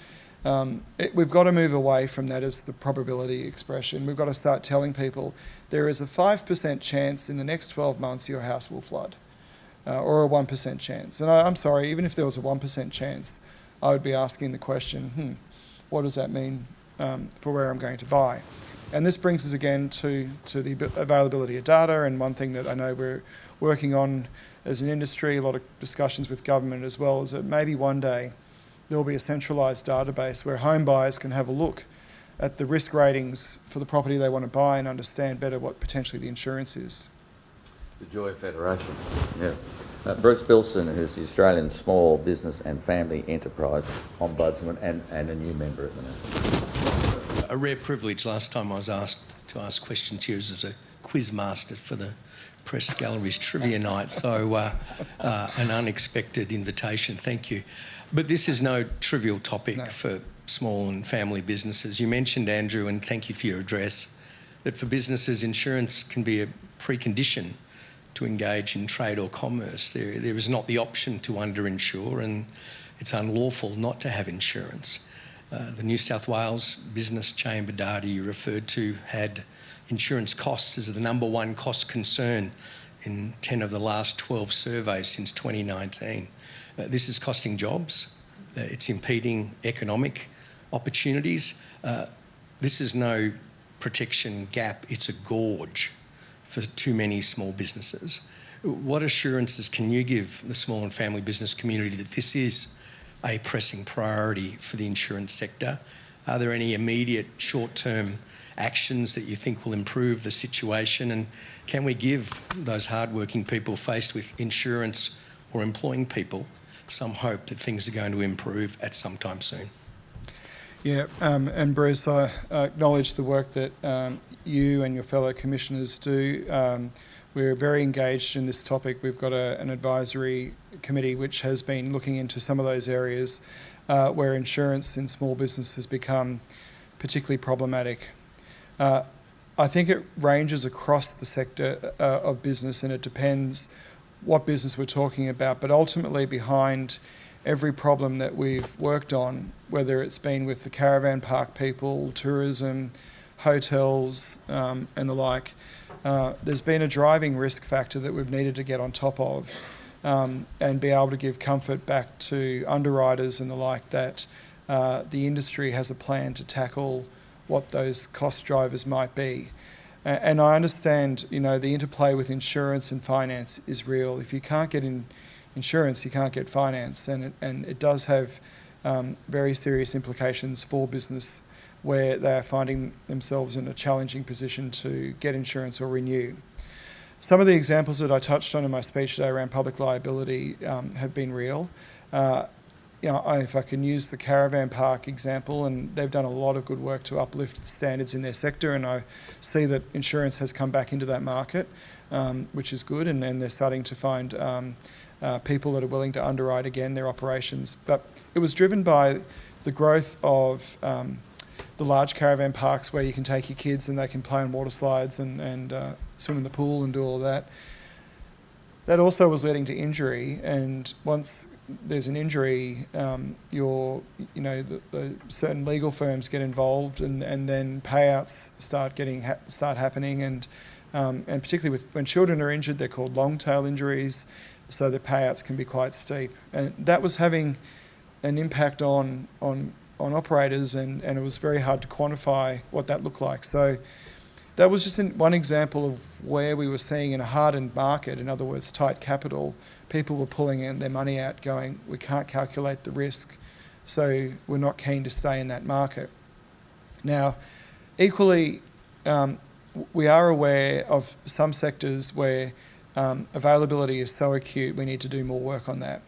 We've got to move away from that as the probability expression. We've got to start telling people there is a 5% chance in the next 12 months your house will flood, or a 1% chance. And I'm sorry, even if there was a 1% chance, I would be asking the question, what does that mean for where I'm going to buy? And this brings us again to the availability of data, and one thing that I know we're working on as an industry, a lot of discussions with government as well, is that maybe one day there will be a centralised database where home buyers can have a look at the risk ratings for the property they want to buy and understand better what potentially the insurance is. The Joy Federation, yeah. Bruce Bilson, who's the Australian Small Business and Family Enterprise Ombudsman and a new member at the moment. A rare privilege last time I was asked to ask questions here as a quiz master for the Press Gallery's trivia night, so an unexpected invitation, thank you. But this is no trivial topic for small and family businesses. You mentioned, Andrew, and thank you for your address, that for businesses insurance can be a precondition to engage in trade or commerce. There is not the option to underinsure, and it's unlawful not to have insurance. The New South Wales Business Chamber data you referred to had insurance costs as the number one cost concern in 10 of the last 12 surveys since 2019. This is costing jobs. It's impeding economic opportunities. This is no protection gap, it's a gorge for too many small businesses. What assurances can you give the small and family business community that this is a pressing priority for the insurance sector? Are there any immediate short-term actions that you think will improve the situation? And can we give those hard-working people faced with insurance or employing people some hope that things are going to improve at some time soon? Yeah, and Bruce, I acknowledge the work that you and your fellow commissioners do. We're very engaged in this topic. We've got an advisory committee which has been looking into some of those areas where insurance in small business has become particularly problematic. I think it ranges across the sector of business, and it depends what business we're talking about, but ultimately behind every problem that we've worked on, whether it's been with the caravan park people, tourism, hotels, and the like, there's been a driving risk factor that we've needed to get on top of and be able to give comfort back to underwriters and the like that the industry has a plan to tackle what those cost drivers might be. And I understand, the interplay with insurance and finance is real. If you can't get insurance, you can't get finance, and it does have very serious implications for business where they are finding themselves in a challenging position to get insurance or renew. Some of the examples that I touched on in my speech today around public liability have been real. If I can use the caravan park example, and they've done a lot of good work to uplift the standards in their sector, and I see that insurance has come back into that market, which is good, and they're starting to find people that are willing to underwrite again their operations. But it was driven by the growth of the large caravan parks where you can take your kids and they can play on water slides and swim in the pool and do all of that. That also was leading to injury, and once there's an injury, the certain legal firms get involved, and then payouts start happening, and particularly when children are injured, they're called long tail injuries, so the payouts can be quite steep, and that was having an impact on operators, and it was very hard to quantify what that looked like. So that was just one example of where we were seeing in a hardened market, in other words, tight capital, people were pulling in their money out going, we can't calculate the risk, so we're not keen to stay in that market. Now, equally, we are aware of some sectors where availability is so acute, we need to do more work on that.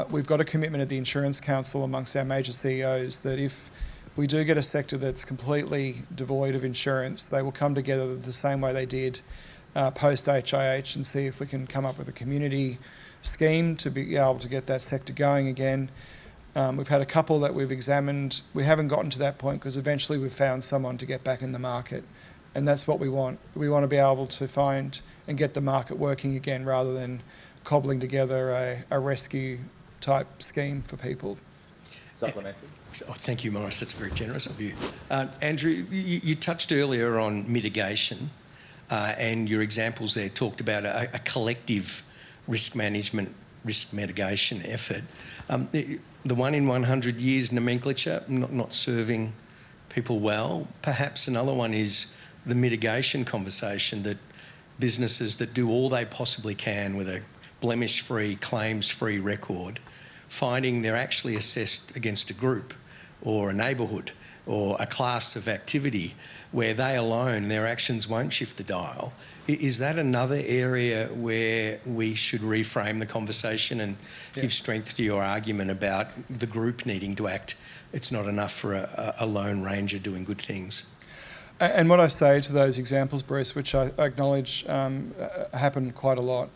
We've got a commitment of the Insurance Council amongst our major CEOs that if we do get a sector that's completely devoid of insurance, they will come together the same way they did post-HIH and see if we can come up with a community scheme to be able to get that sector going again. We've had a couple that we've examined. We haven't gotten to that point because eventually we've found someone to get back in the market, and that's what we want. We want to be able to find and get the market working again rather than cobbling together a rescue type scheme for people. Supplementary? Oh, thank you, Maurice. That's very generous of you. Andrew, you touched earlier on mitigation, and your examples there talked about a collective risk management, risk mitigation effort. The 1 in 100 years nomenclature not serving people well. Perhaps another one is the mitigation conversation, that businesses that do all they possibly can with a blemish-free, claims-free record, finding they're actually assessed against a group or a neighbourhood or a class of activity where they alone, their actions won't shift the dial. Is that another area where we should reframe the conversation and give strength to your argument about the group needing to act? It's not enough for a lone ranger doing good things. And what I say to those examples, Bruce, which I acknowledge happen quite a lot,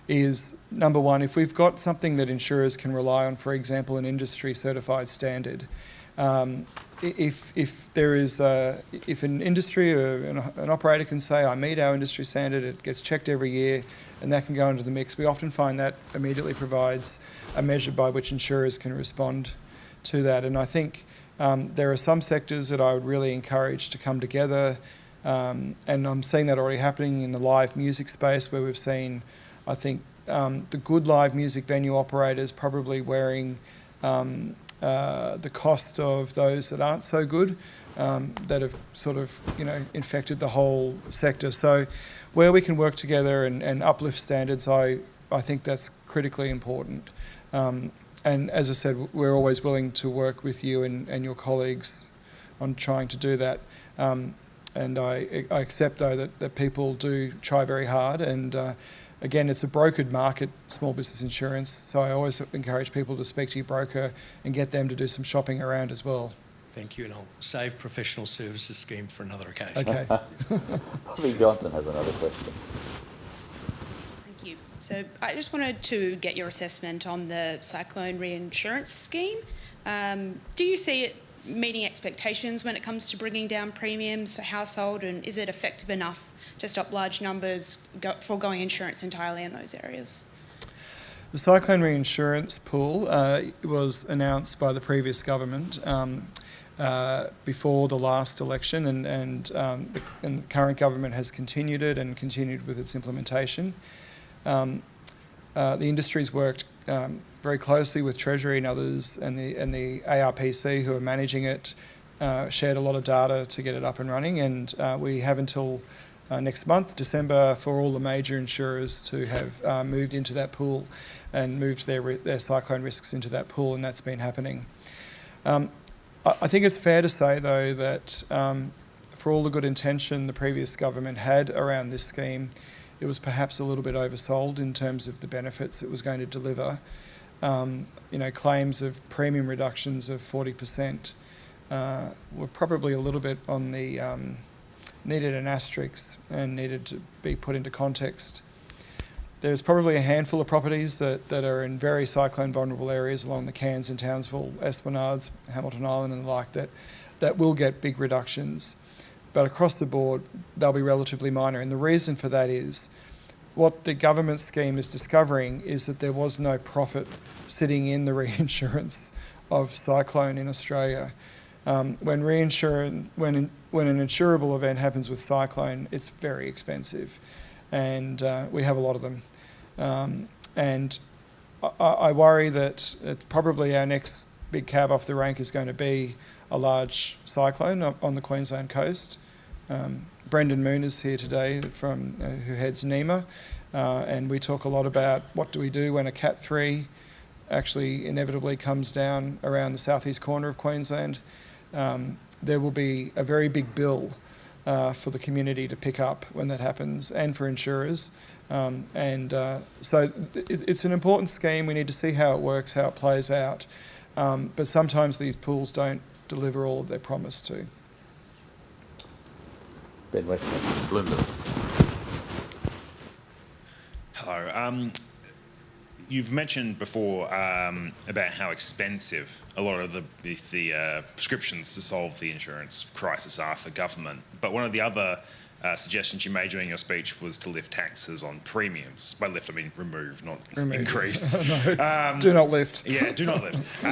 is number one, if we've got something that insurers can rely on, for example, an industry certified standard, if an industry or an operator can say, I meet our industry standard, it gets checked every year, and that can go into the mix, we often find that immediately provides a measure by which insurers can respond to that. And I think there are some sectors that I would really encourage to come together, and I'm seeing that already happening in the live music space, where we've seen, I think, the good live music venue operators probably wearing the cost of those that aren't so good, that have sort of, infected the whole sector. So where we can work together and uplift standards, I think that's critically important. And as I said, we're always willing to work with you and your colleagues on trying to do that. And I accept, though, that people do try very hard. And again, it's a brokered market, small business insurance. So I always encourage people to speak to your broker and get them to do some shopping around as well. Thank you, and I'll save professional services scheme for another occasion. Okay. Bobby Johnson has another question. Thank you. So I just wanted to get your assessment on the cyclone reinsurance scheme. Do you see it meeting expectations when it comes to bringing down premiums for household, and is it effective enough to stop large numbers foregoing insurance entirely in those areas? The cyclone reinsurance pool was announced by the previous government before the last election, and the current government has continued it and continued with its implementation. The industry's worked very closely with Treasury and others, and the ARPC who are managing it shared a lot of data to get it up and running, and we have until next month, December, for all the major insurers to have moved into that pool and moved their cyclone risks into that pool, and that's been happening. I think it's fair to say, though, that for all the good intention the previous government had around this scheme, it was perhaps a little bit oversold in terms of the benefits it was going to deliver. Claims of premium reductions of 40% were probably a little bit on the needed an asterisk and needed to be put into context. There's probably a handful of properties that are in very cyclone vulnerable areas along the Cairns and Townsville, Esplanades, Hamilton Island and the like that will get big reductions. But across the board, they'll be relatively minor. And the reason for that is what the government scheme is discovering is that there was no profit sitting in the reinsurance of cyclone in Australia. When an insurable event happens with cyclone, it's very expensive. And we have a lot of them. And I worry that probably our next big cab off the rank is going to be a large cyclone on the Queensland coast. Brendan Moon is here today who heads NEMA, and we talk a lot about what do we do when a Cat 3 actually inevitably comes down around the southeast corner of Queensland. There will be a very big bill for the community to pick up when that happens, and for insurers. So it's an important scheme. We need to see how it works, how it plays out. But sometimes these pools don't deliver all of their promise to. Ben Westpac, Bloomberg. Hello. You've mentioned before about how expensive a lot of the prescriptions to solve the insurance crisis are for government. But one of the other suggestions you made during your speech was to lift taxes on premiums. By lift, I mean remove, not increase. No, do not lift. Yeah, do not lift.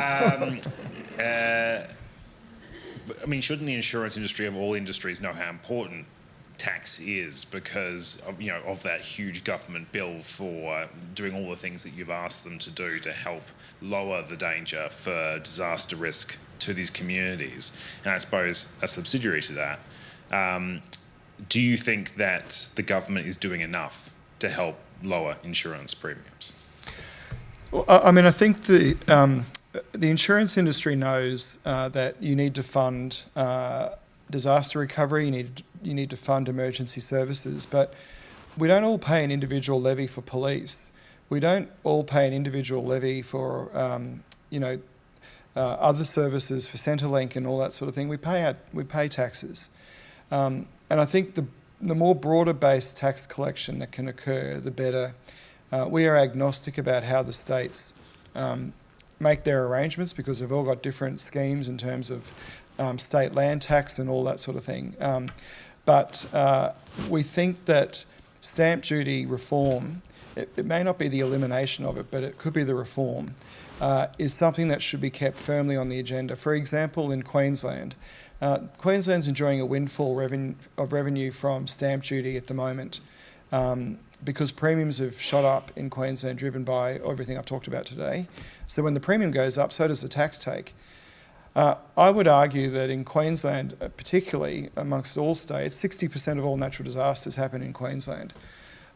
I mean, shouldn't the insurance industry of all industries know how important tax is because of that huge government bill for doing all the things that you've asked them to do to help lower the danger for disaster risk to these communities? And I suppose a subsidiary to that, do you think that the government is doing enough to help lower insurance premiums? Well, I mean, I think the insurance industry knows that you need to fund disaster recovery, you need to fund emergency services, but we don't all pay an individual levy for police. We don't all pay an individual levy for other services, for Centrelink and all that sort of thing. We pay taxes, and I think the more broader-based tax collection that can occur, the better. We are agnostic about how the states make their arrangements because they've all got different schemes in terms of state land tax and all that sort of thing. But we think that stamp duty reform, it may not be the elimination of it, but it could be the reform, is something that should be kept firmly on the agenda. For example, in Queensland, Queensland's enjoying a windfall of revenue from stamp duty at the moment because premiums have shot up in Queensland, driven by everything I've talked about today. So when the premium goes up, so does the tax take. I would argue that in Queensland, particularly amongst all states, 60% of all natural disasters happen in Queensland.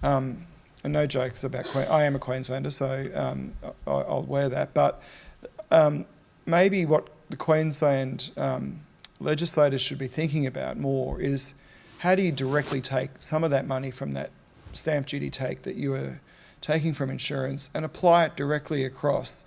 And no jokes about I am a Queenslander, so I'll wear that. But maybe what the Queensland legislators should be thinking about more is how do you directly take some of that money from that stamp duty take that you are taking from insurance and apply it directly across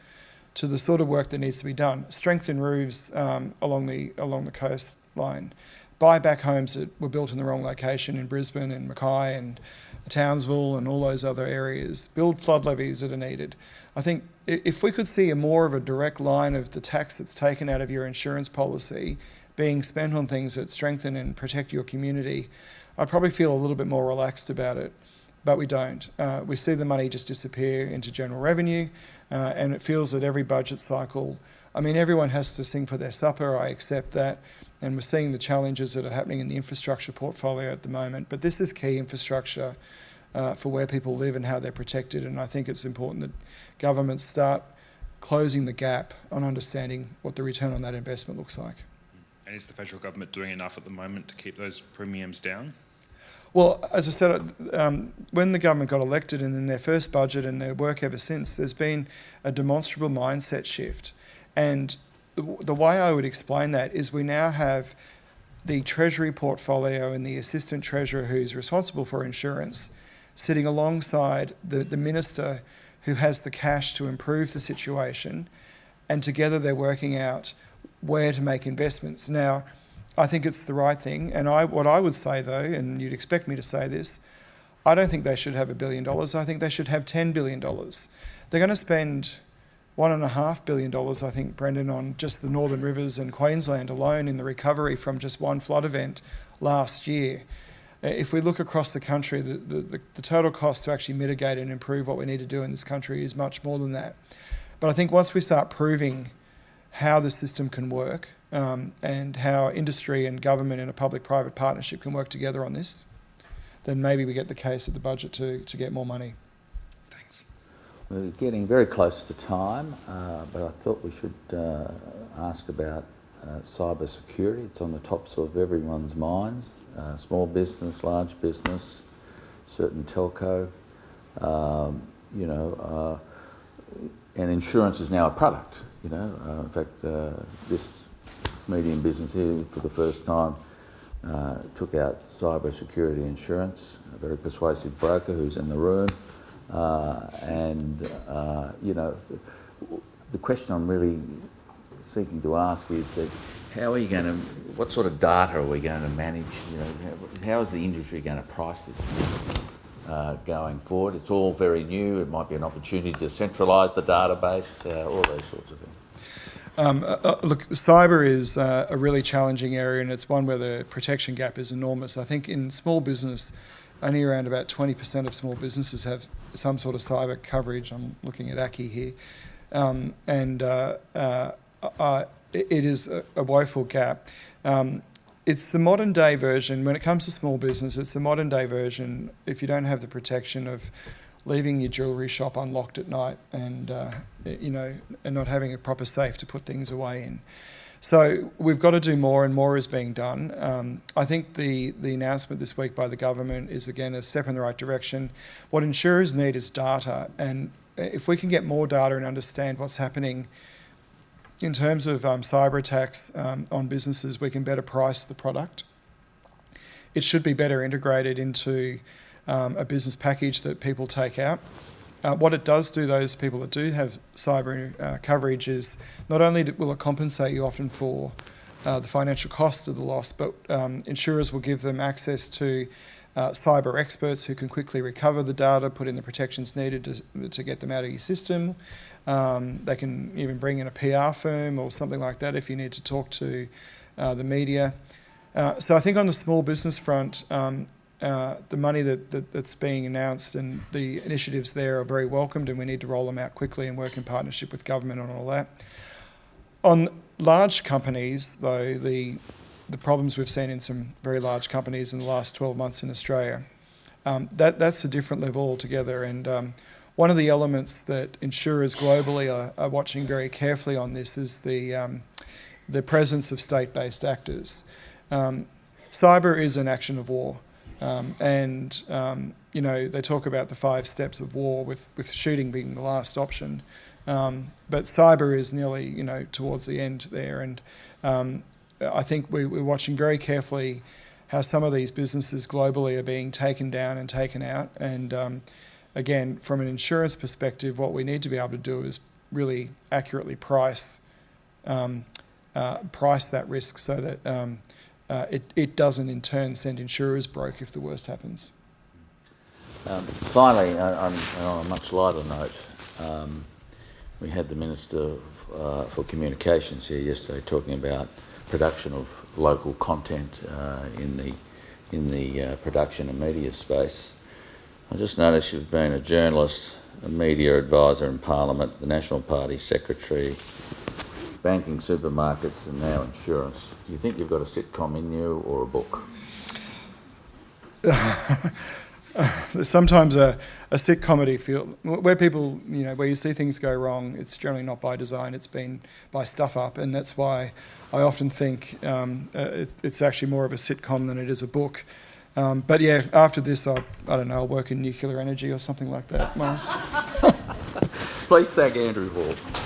to the sort of work that needs to be done. Strengthen roofs along the coastline. Buy back homes that were built in the wrong location in Brisbane and Mackay and Townsville and all those other areas. Build flood levees that are needed. I think if we could see more of a direct line of the tax that's taken out of your insurance policy being spent on things that strengthen and protect your community, I'd probably feel a little bit more relaxed about it. But we don't. We see the money just disappear into general revenue, and it feels that every budget cycle, I mean, everyone has to sing for their supper, I accept that, and we're seeing the challenges that are happening in the infrastructure portfolio at the moment, but this is key infrastructure for where people live and how they're protected, and I think it's important that governments start closing the gap on understanding what the return on that investment looks like. And is the federal government doing enough at the moment to keep those premiums down? Well, as I said, when the government got elected and in their first budget and their work ever since, there's been a demonstrable mindset shift. And the way I would explain that is we now have the Treasury portfolio and the Assistant Treasurer who's responsible for insurance sitting alongside the Minister who has the cash to improve the situation, and together they're working out where to make investments. Now, I think it's the right thing, and what I would say though, and you'd expect me to say this, I don't think they should have $1 billion. I think they should have $10 billion. They're going to spend $1.5 billion, I think, Brendan, on just the Northern Rivers and Queensland alone in the recovery from just one flood event last year. If we look across the country, the total cost to actually mitigate and improve what we need to do in this country is much more than that. But I think once we start proving how the system can work, and how industry and government in a public-private partnership can work together on this, then maybe we get the case of the budget to get more money. Thanks. We're getting very close to time, but I thought we should ask about cyber security. It's on the tops of everyone's minds. Small business, large business, certain telco, and insurance is now a product. In fact, this medium business here for the first time took out cyber security insurance, a very persuasive broker who's in the room. The question I'm really seeking to ask is that what sort of data are we going to manage? How is the industry going to price this risk going forward? It's all very new. It might be an opportunity to centralise the database, all those sorts of things. Look, cyber is a really challenging area, and it's one where the protection gap is enormous. I think in small business, only around about 20% of small businesses have some sort of cyber coverage. I'm looking at Aki here. It is a woeful gap. It's the modern day version. When it comes to small business, it's the modern day version if you don't have the protection of leaving your jewellery shop unlocked at night and not having a proper safe to put things away in. So we've got to do more, and more is being done. I think the announcement this week by the government is again a step in the right direction. What insurers need is data, and if we can get more data and understand what's happening in terms of cyber attacks on businesses, we can better price the product. It should be better integrated into a business package that people take out. What it does do, those people that do have cyber coverage, is not only will it compensate you often for the financial cost of the loss, but insurers will give them access to cyber experts who can quickly recover the data, put in the protections needed to get them out of your system. They can even bring in a PR firm or something like that if you need to talk to the media. So I think on the small business front, the money that's being announced and the initiatives there are very welcomed, and we need to roll them out quickly and work in partnership with government on all that. On large companies, though, the problems we've seen in some very large companies in the last 12 months in Australia, that's a different level altogether. And one of the elements that insurers globally are watching very carefully on this is the presence of state-based actors. Cyber is an action of war. They talk about the 5 steps of war, with shooting being the last option. But cyber is nearly, towards the end there. And I think we're watching very carefully how some of these businesses globally are being taken down and taken out. And again, from an insurance perspective, what we need to be able to do is really accurately price that risk so that it doesn't in turn send insurers broke if the worst happens. Finally, on a much lighter note, we had the Minister for Communications here yesterday talking about production of local content in the production and media space. I just noticed you've been a journalist, a media advisor in Parliament, the National Party secretary, banking, supermarkets, and now insurance. Do you think you've got a sitcom in you or a book? There's sometimes a sick comedy feel where people, where you see things go wrong. It's generally not by design. It's been by stuff up, and that's why I often think it's actually more of a sitcom than it is a book. But yeah, after this, I don't know, I'll work in nuclear energy or something like that, Morris. Please thank Andrew Hall.